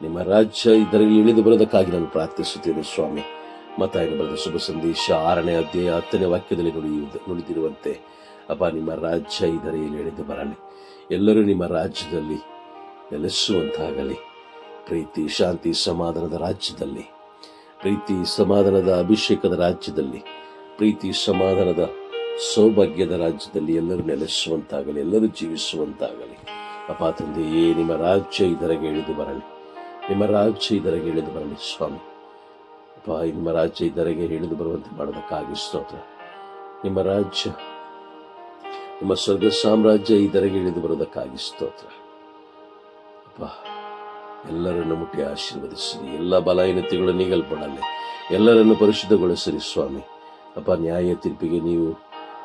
ನಿಮ್ಮ ರಾಜ್ಯ ಇದರಲ್ಲಿ ಇಳಿದು ಬರೋದಕ್ಕಾಗಿ ನಾನು ಪ್ರಾರ್ಥಿಸುತ್ತೇನೆ ಸ್ವಾಮಿ. ಮತ್ತಾಯನ ಬರೆದ ಶುಭ ಸಂದೇಶ 6ನೇ ಅಧ್ಯಾಯ 10ನೇ ವಾಕ್ಯದಲ್ಲಿ ನುಡಿದಿರುವಂತೆ, ಅಪ್ಪ, ನಿಮ್ಮ ರಾಜ್ಯ ಇದರಲ್ಲಿ ಇಳಿದು ಬರಲಿ. ಎಲ್ಲರೂ ನಿಮ್ಮ ರಾಜ್ಯದಲ್ಲಿ ನೆಲೆಸುವಂತಾಗಲಿ. ಪ್ರೀತಿ, ಶಾಂತಿ, ಸಮಾಧಾನದ ರಾಜ್ಯದಲ್ಲಿ, ಪ್ರೀತಿ, ಸಮಾಧಾನದ ಅಭಿಷೇಕದ ರಾಜ್ಯದಲ್ಲಿ, ಪ್ರೀತಿ, ಸಮಾಧಾನದ ಸೌಭಾಗ್ಯದ ರಾಜ್ಯದಲ್ಲಿ ಎಲ್ಲರೂ ನೆಲೆಸುವಂತಾಗಲಿ, ಎಲ್ಲರೂ ಜೀವಿಸುವಂತಾಗಲಿ. ಅಪ್ಪ ತಂದೆಯೇ, ನಿಮ್ಮ ರಾಜ್ಯ ಇದರಿಗೆ ಇಳಿದು ಬರಲಿ. ನಿಮ್ಮ ರಾಜ್ಯ ಇದರಿಗೆ ಇಳಿದು ಬರಲಿ ಸ್ವಾಮಿ. ಅಪ್ಪ, ನಿಮ್ಮ ರಾಜ್ಯ ಇದರಿಗೆ ಇಳಿದು ಬರುವಂತೆ ಮಾಡೋದಕ್ಕಾಗಿ ಸ್ತೋತ್ರ. ನಿಮ್ಮ ರಾಜ್ಯ, ನಿಮ್ಮ ಸ್ವರ್ಗ ಸಾಮ್ರಾಜ್ಯ ಇದರಿಗೆ ಇಳಿದು ಬರೋದಕ್ಕಾಗಿ ಸ್ತೋತ್ರ. ಅಪ್ಪ, ಎಲ್ಲರನ್ನು ಮುಟ್ಟಿ ಆಶೀರ್ವದಿಸಿರಿ. ಎಲ್ಲ ಬಲಹೀನತೆಗಳು ನೀಗಲ್ಪಡಲಿ. ಎಲ್ಲರನ್ನು ಪರಿಶುದ್ಧಗೊಳಿಸಿರಿ ಸ್ವಾಮಿ. ಅಪ್ಪ, ನ್ಯಾಯ ತೀರ್ಪಿಗೆ ನೀವು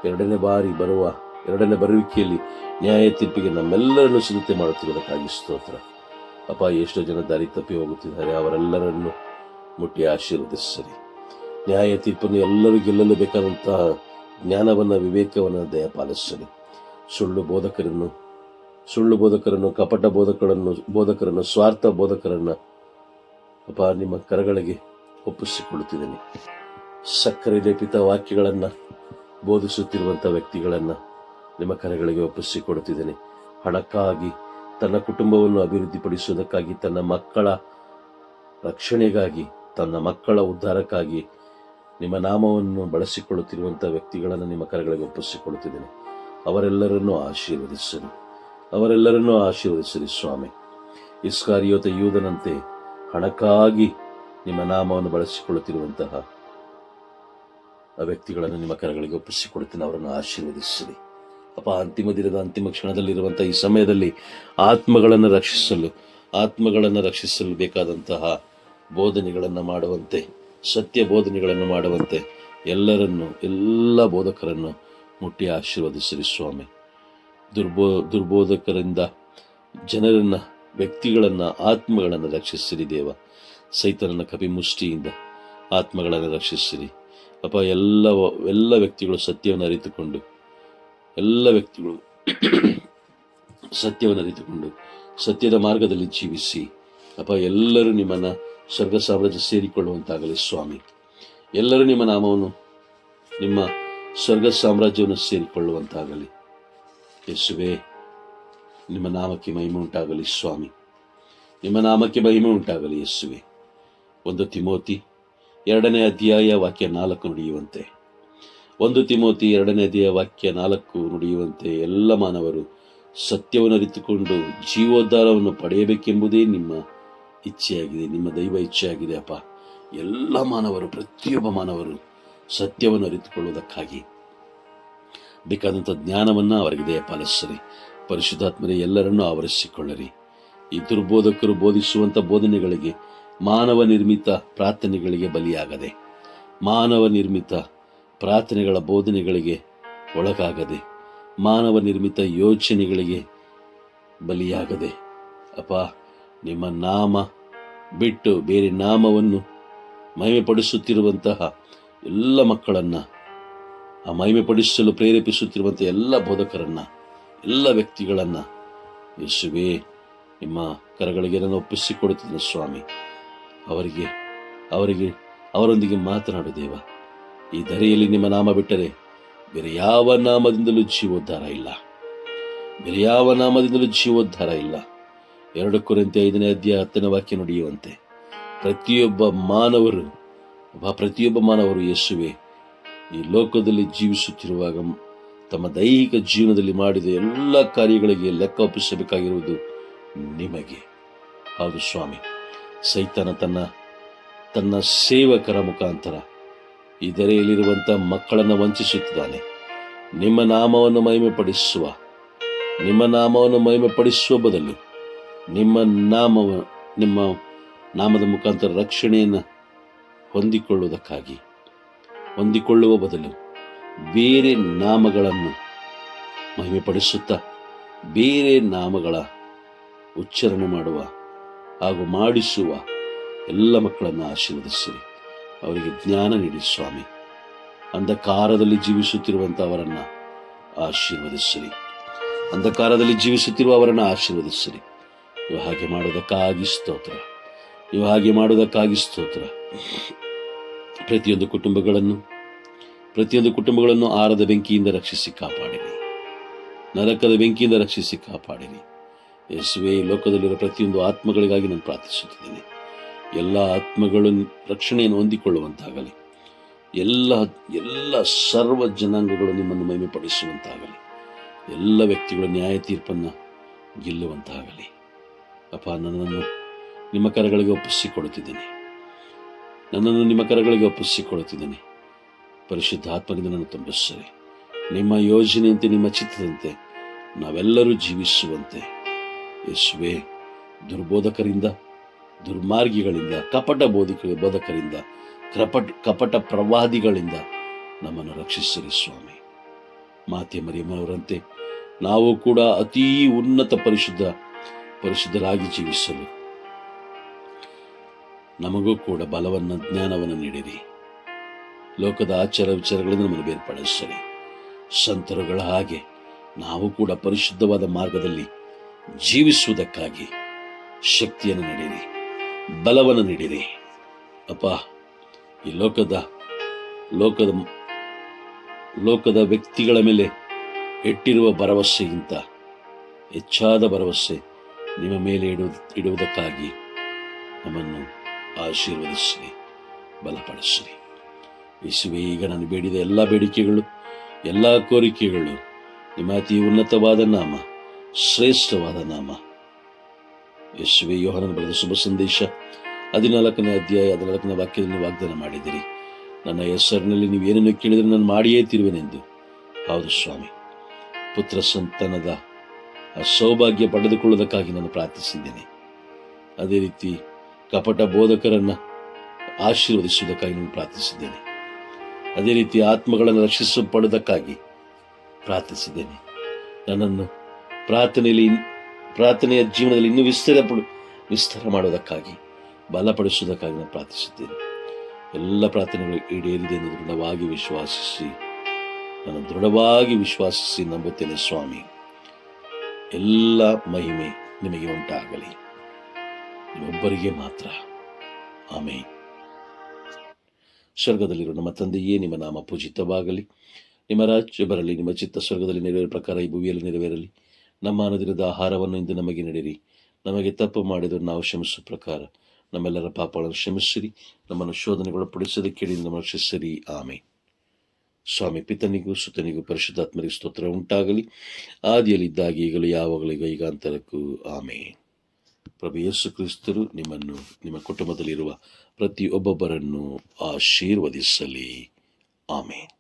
ಎರಡನೇ ಬರುವಿಕೆಯಲ್ಲಿ ನ್ಯಾಯ ತೀರ್ಪಿಗೆ ನಮ್ಮೆಲ್ಲರನ್ನು ಸಿದ್ಧತೆ ಮಾಡುತ್ತಿರುವುದಕ್ಕಾಗಿ ಸ್ತೋತ್ರ. ಅಪ್ಪ, ಎಷ್ಟೋ ಜನ ದಾರಿ ತಪ್ಪಿ ಹೋಗುತ್ತಿದ್ದಾರೆ, ಅವರೆಲ್ಲರನ್ನು ಮುಟ್ಟಿ ಆಶೀರ್ವದಿಸಿರಿ. ನ್ಯಾಯ ತೀರ್ಪನ್ನು ಎಲ್ಲರೂ ಗೆಲ್ಲಲು ಬೇಕಾದಂತಹ ಜ್ಞಾನವನ್ನು, ವಿವೇಕವನ್ನು ದಯಪಾಲಿಸಿರಿ. ಸುಳ್ಳು ಬೋಧಕರನ್ನು, ಕಪಟ ಬೋಧಕರನ್ನು, ಸ್ವಾರ್ಥ ಬೋಧಕರನ್ನು ಅಪ್ಪ, ನಿಮ್ಮ ಕರಗಳಿಗೆ ಒಪ್ಪಿಸಿಕೊಳ್ಳುತ್ತಿದ್ದೇನೆ. ಸಕ್ಕರೆ ಲೇಪಿತ ವಾಕ್ಯಗಳನ್ನು ಬೋಧಿಸುತ್ತಿರುವಂಥ ವ್ಯಕ್ತಿಗಳನ್ನು ನಿಮ್ಮ ಕರಗಳಿಗೆ ಒಪ್ಪಿಸಿಕೊಡುತ್ತಿದ್ದೇನೆ. ಹಣಕ್ಕಾಗಿ, ತನ್ನ ಕುಟುಂಬವನ್ನು ಅಭಿವೃದ್ಧಿಪಡಿಸುವುದಕ್ಕಾಗಿ, ತನ್ನ ಮಕ್ಕಳ ರಕ್ಷಣೆಗಾಗಿ, ತನ್ನ ಮಕ್ಕಳ ಉದ್ಧಾರಕ್ಕಾಗಿ ನಿಮ್ಮ ನಾಮವನ್ನು ಬಳಸಿಕೊಳ್ಳುತ್ತಿರುವಂಥ ವ್ಯಕ್ತಿಗಳನ್ನು ನಿಮ್ಮ ಕರಗಳಿಗೆ ಒಪ್ಪಿಸಿಕೊಳ್ಳುತ್ತಿದ್ದೇನೆ. ಅವರೆಲ್ಲರನ್ನೂ ಆಶೀರ್ವದಿಸಿರಿ ಸ್ವಾಮಿ. ಇಸ್ಕಾರಿಯೋತ ಯೂದನಂತೆ ಹಣಕ್ಕಾಗಿ ನಿಮ್ಮ ನಾಮವನ್ನು ಬಳಸಿಕೊಳ್ಳುತ್ತಿರುವಂತಹ ಆ ವ್ಯಕ್ತಿಗಳನ್ನು ನಿಮ್ಮ ಕರಗಳಿಗೆ ಒಪ್ಪಿಸಿಕೊಡುತ್ತೇನೆ. ಅವರನ್ನು ಆಶೀರ್ವದಿಸಿರಿ ಅಪ್ಪ. ಅಂತಿಮ ದಿನದ ಅಂತಿಮ ಕ್ಷಣದಲ್ಲಿರುವಂಥ ಈ ಸಮಯದಲ್ಲಿ ಆತ್ಮಗಳನ್ನು ರಕ್ಷಿಸಲು ಬೇಕಾದಂತಹ ಬೋಧನೆಗಳನ್ನು ಮಾಡುವಂತೆ, ಸತ್ಯ ಬೋಧನೆಗಳನ್ನು ಮಾಡುವಂತೆ ಎಲ್ಲ ಬೋಧಕರನ್ನು ಮುಟ್ಟಿ ಆಶೀರ್ವದಿಸಿರಿ ಸ್ವಾಮಿ. ದುರ್ಬೋಧಕರಿಂದ ಜನರನ್ನು, ವ್ಯಕ್ತಿಗಳನ್ನು, ಆತ್ಮಗಳನ್ನು ರಕ್ಷಿಸಿರಿ ದೇವ. ಸೈತನನ ಕಪಿಮುಷ್ಟಿಯಿಂದ ಆತ್ಮಗಳನ್ನು ರಕ್ಷಿಸಿರಿ ಅಪ್ಪ. ಎಲ್ಲ ವ್ಯಕ್ತಿಗಳು ಸತ್ಯವನ್ನು ಅರಿತುಕೊಂಡು ಸತ್ಯದ ಮಾರ್ಗದಲ್ಲಿ ಜೀವಿಸಿ ಅಪ್ಪ, ಎಲ್ಲರೂ ನಿಮ್ಮನ್ನು ಸ್ವರ್ಗ ಸಾಮ್ರಾಜ್ಯ ಸೇರಿಕೊಳ್ಳುವಂತಾಗಲಿ ಸ್ವಾಮಿ. ಎಲ್ಲರೂ ನಿಮ್ಮ ನಾಮವನ್ನು, ನಿಮ್ಮ ಸ್ವರ್ಗ ಸಾಮ್ರಾಜ್ಯವನ್ನು ಸೇರಿಕೊಳ್ಳುವಂತಾಗಲಿ ಯೇಸುವೇ. ನಿಮ್ಮ ನಾಮಕ್ಕೆ ಮಹಿಮೆ ಉಂಟಾಗಲಿ ಸ್ವಾಮಿ, ನಿಮ್ಮ ನಾಮಕ್ಕೆ ಮಹಿಮೆ ಉಂಟಾಗಲಿ ಯೇಸುವೇ. 1 ತಿಮೋತಿ 2ನೇ ಅಧ್ಯಾಯ ವಾಕ್ಯ 4 ನುಡಿಯುವಂತೆ, 1 ತಿಮೋತಿ 2ನೇ ಅಧ್ಯಾಯ ವಾಕ್ಯ 4 ನುಡಿಯುವಂತೆ, ಎಲ್ಲ ಮಾನವರು ಸತ್ಯವನ್ನು ಅರಿತುಕೊಂಡು ಜೀವೋದ್ಧಾರವನ್ನು ಪಡೆಯಬೇಕೆಂಬುದೇ ನಿಮ್ಮ ಇಚ್ಛೆಯಾಗಿದೆ, ನಿಮ್ಮ ದೈವ ಇಚ್ಛೆಯಾಗಿದೆ ಅಪ್ಪ. ಎಲ್ಲ ಮಾನವರು, ಪ್ರತಿಯೊಬ್ಬ ಮಾನವರು ಸತ್ಯವನ್ನು ಅರಿತುಕೊಳ್ಳುವುದಕ್ಕಾಗಿ ಬೇಕಾದಂಥ ಜ್ಞಾನವನ್ನು ಅವರಿಗೆ ದಯಪಾಲಿಸಿರಿ. ಪರಿಶುದ್ಧಾತ್ಮರೇ, ಎಲ್ಲರನ್ನೂ ಆವರಿಸಿಕೊಳ್ಳಿರಿ. ಈ ದುರ್ಬೋಧಕರು ಬೋಧಿಸುವಂಥ ಬೋಧನೆಗಳಿಗೆ, ಮಾನವ ನಿರ್ಮಿತ ಪ್ರಾರ್ಥನೆಗಳಿಗೆ ಬಲಿಯಾಗದೆ, ಮಾನವ ನಿರ್ಮಿತ ಪ್ರಾರ್ಥನೆಗಳ ಬೋಧನೆಗಳಿಗೆ ಒಳಗಾಗದೆ, ಮಾನವ ನಿರ್ಮಿತ ಯೋಚನೆಗಳಿಗೆ ಬಲಿಯಾಗದೆ ಅಪ್ಪ, ನಿಮ್ಮ ನಾಮ ಬಿಟ್ಟು ಬೇರೆ ನಾಮವನ್ನು ಮಹಿಮೆಪಡಿಸುತ್ತಿರುವಂತಹ ಎಲ್ಲ ಮಕ್ಕಳನ್ನು, ಆ ಮಹಿಮೆಪಡಿಸಲು ಪ್ರೇರೇಪಿಸುತ್ತಿರುವಂಥ ಎಲ್ಲ ಬೋಧಕರನ್ನು, ಎಲ್ಲ ವ್ಯಕ್ತಿಗಳನ್ನು ಯೇಸುವೇ ನಿಮ್ಮ ಕರಗಳಿಗೆ ನಾನು ಒಪ್ಪಿಸಿಕೊಡುತ್ತೇನೆ ಸ್ವಾಮಿ. ಅವರೊಂದಿಗೆ ಮಾತನಾಡು ದೇವ. ಈ ಧರೆಯಲ್ಲಿ ನಿಮ್ಮ ನಾಮ ಬಿಟ್ಟರೆ ಬೇರೆ ಯಾವ ನಾಮದಿಂದಲೂ ಜೀವೋದ್ಧಾರ ಇಲ್ಲ, ಬೇರೆ ಯಾವ ನಾಮದಿಂದಲೂ ಜೀವೋದ್ಧಾರ ಇಲ್ಲ. 2 ಕೊರಿಂಥಿ 5ನೇ ಅಧ್ಯಾಯ 10ನೇ ವಾಕ್ಯ ನುಡಿಯುವಂತೆ, ಪ್ರತಿಯೊಬ್ಬ ಮಾನವರು ಯೇಸುವೆ ಈ ಲೋಕದಲ್ಲಿ ಜೀವಿಸುತ್ತಿರುವಾಗ ತಮ್ಮ ದೈಹಿಕ ಜೀವನದಲ್ಲಿ ಮಾಡಿದ ಎಲ್ಲ ಕಾರ್ಯಗಳಿಗೆ ಲೆಕ್ಕ ಒಪ್ಪಿಸಬೇಕಾಗಿರುವುದು ನಿಮಗೆ. ಹೌದು ಸ್ವಾಮಿ, ಸೈತಾನ ತನ್ನ ಸೇವಕರ ಮುಖಾಂತರ ಈ ಧರೆಯಲ್ಲಿರುವಂಥ ಮಕ್ಕಳನ್ನು ವಂಚಿಸುತ್ತಿದ್ದಾನೆ. ನಿಮ್ಮ ನಾಮವನ್ನು ಮಹಿಮೆಪಡಿಸುವ ಬದಲು ನಿಮ್ಮ ನಾಮದ ಮುಖಾಂತರ ರಕ್ಷಣೆಯನ್ನು ಹೊಂದಿಕೊಳ್ಳುವ ಬದಲು ಬೇರೆ ನಾಮಗಳನ್ನು ಮಹಿಮೆಪಡಿಸುತ್ತಾ ಬೇರೆ ನಾಮಗಳ ಉಚ್ಚಾರಣೆ ಮಾಡುವ ಹಾಗೂ ಮಾಡಿಸುವ ಎಲ್ಲ ಮಕ್ಕಳನ್ನು ಆಶೀರ್ವದಿಸಿರಿ. ಅವರಿಗೆ ಜ್ಞಾನ ನೀಡಿ ಸ್ವಾಮಿ. ಅಂಧಕಾರದಲ್ಲಿ ಜೀವಿಸುತ್ತಿರುವಂಥ ಅವರನ್ನು ಆಶೀರ್ವದಿಸಿರಿ. ನೀವು ಹಾಗೆ ಮಾಡುವುದಕ್ಕಾಗಿ ಸ್ತೋತ್ರ. ಪ್ರತಿಯೊಂದು ಕುಟುಂಬಗಳನ್ನು ಆರದ ಬೆಂಕಿಯಿಂದ ರಕ್ಷಿಸಿ ಕಾಪಾಡಿರಿ, ನರಕದ ಬೆಂಕಿಯಿಂದ ರಕ್ಷಿಸಿ ಕಾಪಾಡಿರಿ ಯೇಸುವೇ. ಲೋಕದಲ್ಲಿರುವ ಪ್ರತಿಯೊಂದು ಆತ್ಮಗಳಿಗಾಗಿ ನಾನು ಪ್ರಾರ್ಥಿಸುತ್ತಿದ್ದೇನೆ. ಎಲ್ಲ ಆತ್ಮಗಳು ರಕ್ಷಣೆಯನ್ನು ಹೊಂದಿಕೊಳ್ಳುವಂತಾಗಲಿ, ಎಲ್ಲ ಸರ್ವ ಜನಾಂಗಗಳು ನಿಮ್ಮನ್ನು ಮಹಿಮೆಪಡಿಸುವಂತಾಗಲಿ, ಎಲ್ಲ ವ್ಯಕ್ತಿಗಳು ನ್ಯಾಯ ತೀರ್ಪನ್ನು ಗೆಲ್ಲುವಂತಾಗಲಿ ಅಪ್ಪ. ನನ್ನನ್ನು ನಿಮ್ಮ ಕರಗಳಿಗೆ ಒಪ್ಪಿಸಿಕೊಡುತ್ತಿದ್ದೇನೆ. ಪರಿಶುದ್ಧ ಆತ್ಮದಿಂದ ನನ್ನ ತುಂಬಿಸಿರಿ. ನಿಮ್ಮ ಯೋಜನೆಯಂತೆ, ನಿಮ್ಮ ಚಿತ್ತದಂತೆ ನಾವೆಲ್ಲರೂ ಜೀವಿಸುವಂತೆ ಯೇಸುವೇ. ದುರ್ಬೋಧಕರಿಂದ, ದುರ್ಮಾರ್ಗಿಗಳಿಂದ, ಬೋಧಕರಿಂದ, ಕಪಟ ಪ್ರವಾದಿಗಳಿಂದ ನಮ್ಮನ್ನು ರಕ್ಷಿಸಿರಿ ಸ್ವಾಮಿ. ಮಾತೆ ಮರಿಯಮ್ಮನವರಂತೆ ನಾವು ಕೂಡ ಅತೀ ಉನ್ನತ ಪರಿಶುದ್ಧರಾಗಿ ಜೀವಿಸಲು ನಮಗೂ ಕೂಡ ಬಲವನ್ನು, ಜ್ಞಾನವನ್ನು ನೀಡಿರಿ. ಲೋಕದ ಆಚಾರ ವಿಚಾರಗಳಿಂದ ನಮ್ಮನ್ನು ಬೇರ್ಪಡಿಸಿರಿ. ಸಂತರುಗಳ ಹಾಗೆ ನಾವು ಕೂಡ ಪರಿಶುದ್ಧವಾದ ಮಾರ್ಗದಲ್ಲಿ ಜೀವಿಸುವುದಕ್ಕಾಗಿ ಶಕ್ತಿಯನ್ನು ನೀಡಿರಿ, ಬಲವನ್ನು ನೀಡಿರಿ ಅಪ್ಪ. ಈ ಲೋಕದ ವ್ಯಕ್ತಿಗಳ ಮೇಲೆ ಇಟ್ಟಿರುವ ಭರವಸೆಗಿಂತ ಹೆಚ್ಚಾದ ಭರವಸೆ ನಿಮ್ಮ ಮೇಲೆ ಇಡುವುದಕ್ಕಾಗಿ ನಮ್ಮನ್ನು ಆಶೀರ್ವದಿಸಿರಿ, ಬಲಪಡಿಸಿರಿ ಯೇಸುವೇ. ಈಗ ನಾನು ಬೇಡಿದ ಎಲ್ಲ ಬೇಡಿಕೆಗಳು, ಎಲ್ಲ ಕೋರಿಕೆಗಳು ನಿಮ್ಮ ಅತಿ ಉನ್ನತವಾದ ನಾಮ, ಶ್ರೇಷ್ಠವಾದ ನಾಮ ಯೇಸುವೇ. ಯೋಹಾನನ ಬರೆದ ಶುಭ ಸಂದೇಶ 14ನೇ ಅಧ್ಯಾಯ 14ನೇ ವಾಕ್ಯದಲ್ಲಿ ವಾಗ್ದಾನ ಮಾಡಿದಿರಿ, ನನ್ನ ಹೆಸರಿನಲ್ಲಿ ನೀವು ಏನನ್ನು ಕೇಳಿದರೆ ನಾನು ಮಾಡಿಯೇ ತಿರುವೆನೆಂದು. ಹೌದು ಸ್ವಾಮಿ, ಪುತ್ರ ಸಂತಾನದ ಆ ಸೌಭಾಗ್ಯ ಪಡೆದುಕೊಳ್ಳುವುದಕ್ಕಾಗಿ ನಾನು ಪ್ರಾರ್ಥಿಸಿದ್ದೇನೆ. ಅದೇ ರೀತಿ ಕಪಟ ಬೋಧಕರನ್ನು ಆಶೀರ್ವದಿಸುವುದಕ್ಕಾಗಿ ನಾನು ಪ್ರಾರ್ಥಿಸಿದ್ದೇನೆ. ಅದೇ ರೀತಿ ಆತ್ಮಗಳನ್ನು ರಕ್ಷಿಸಲ್ಪಡುವುದಕ್ಕಾಗಿ ಪ್ರಾರ್ಥಿಸಿದ್ದೇನೆ. ನನ್ನನ್ನು ಪ್ರಾರ್ಥನೆಯ ಜೀವನದಲ್ಲಿ ಇನ್ನೂ ವಿಸ್ತಾರ ಮಾಡುವುದಕ್ಕಾಗಿ, ಬಲಪಡಿಸುವುದಕ್ಕಾಗಿ ನಾನು ಪ್ರಾರ್ಥಿಸಿದ್ದೇನೆ. ಎಲ್ಲ ಪ್ರಾರ್ಥನೆಗಳು ಈಡೇರಿದೆ ಎಂದು ದೃಢವಾಗಿ ವಿಶ್ವಾಸಿಸಿ ನಂಬುತ್ತೇನೆ ಸ್ವಾಮಿ. ಎಲ್ಲ ಮಹಿಮೆ ನಿಮಗೆ ಉಂಟಾಗಲಿ. ನಿಮ್ಮೊಬ್ಬರಿಗೆ ಮಾತ್ರ. ಆಮೇನ್. ಸ್ವರ್ಗದಲ್ಲಿರುವ ನಮ್ಮ ತಂದೆಯೇ, ನಿಮ್ಮ ನಾಮ ಪೂಜಿತವಾಗಲಿ, ನಿಮ್ಮ ರಾಜ್ಯ ಬರಲಿ, ನಿಮ್ಮ ಚಿತ್ತ ಸ್ವರ್ಗದಲ್ಲಿ ನೆರವೇರುವ ಪ್ರಕಾರ ಈ ಭೂಮಿಯಲ್ಲಿ ನೆರವೇರಲಿ. ನಮ್ಮ ಅನುದಿನದ ಆಹಾರವನ್ನು ಇಂದು ನಮಗೆ ನೀಡಿರಿ. ನಮಗೆ ತಪ್ಪು ಮಾಡಿದರೂ ನಾವು ಕ್ಷಮಿಸುವ ಪ್ರಕಾರ ನಮ್ಮೆಲ್ಲರ ಪಾಪಗಳನ್ನು ಕ್ಷಮಿಸಿರಿ. ನಮ್ಮನ್ನು ಶೋಧನೆಗೊಳಪಡಿಸದೆ ಕೇಳಿ ನಮ್ಮ ರಕ್ಷಿಸಿರಿ. ಆಮೇನ್. ಸ್ವಾಮಿ ಪಿತನಿಗೂ ಸುತನಿಗೂ ಪರಿಶುದ್ಧಾತ್ಮರಿಗೂ ಸ್ತೋತ್ರ ಉಂಟಾಗಲಿ, ಆದಿಯಲ್ಲಿದ್ದಾಗ ಈಗಲೂ ಯಾವಾಗಲೂ ಯುಗಾಂತರಕ್ಕೂ. ಆಮೇನ್. ಪ್ರಭು ಯೇಸು ಕ್ರಿಸ್ತರು ನಿಮ್ಮನ್ನು, ನಿಮ್ಮ ಕುಟುಂಬದಲ್ಲಿರುವ ಪ್ರತಿಯೊಬ್ಬೊಬ್ಬರನ್ನು ಆಶೀರ್ವದಿಸಲಿ. ಆಮೇನ್.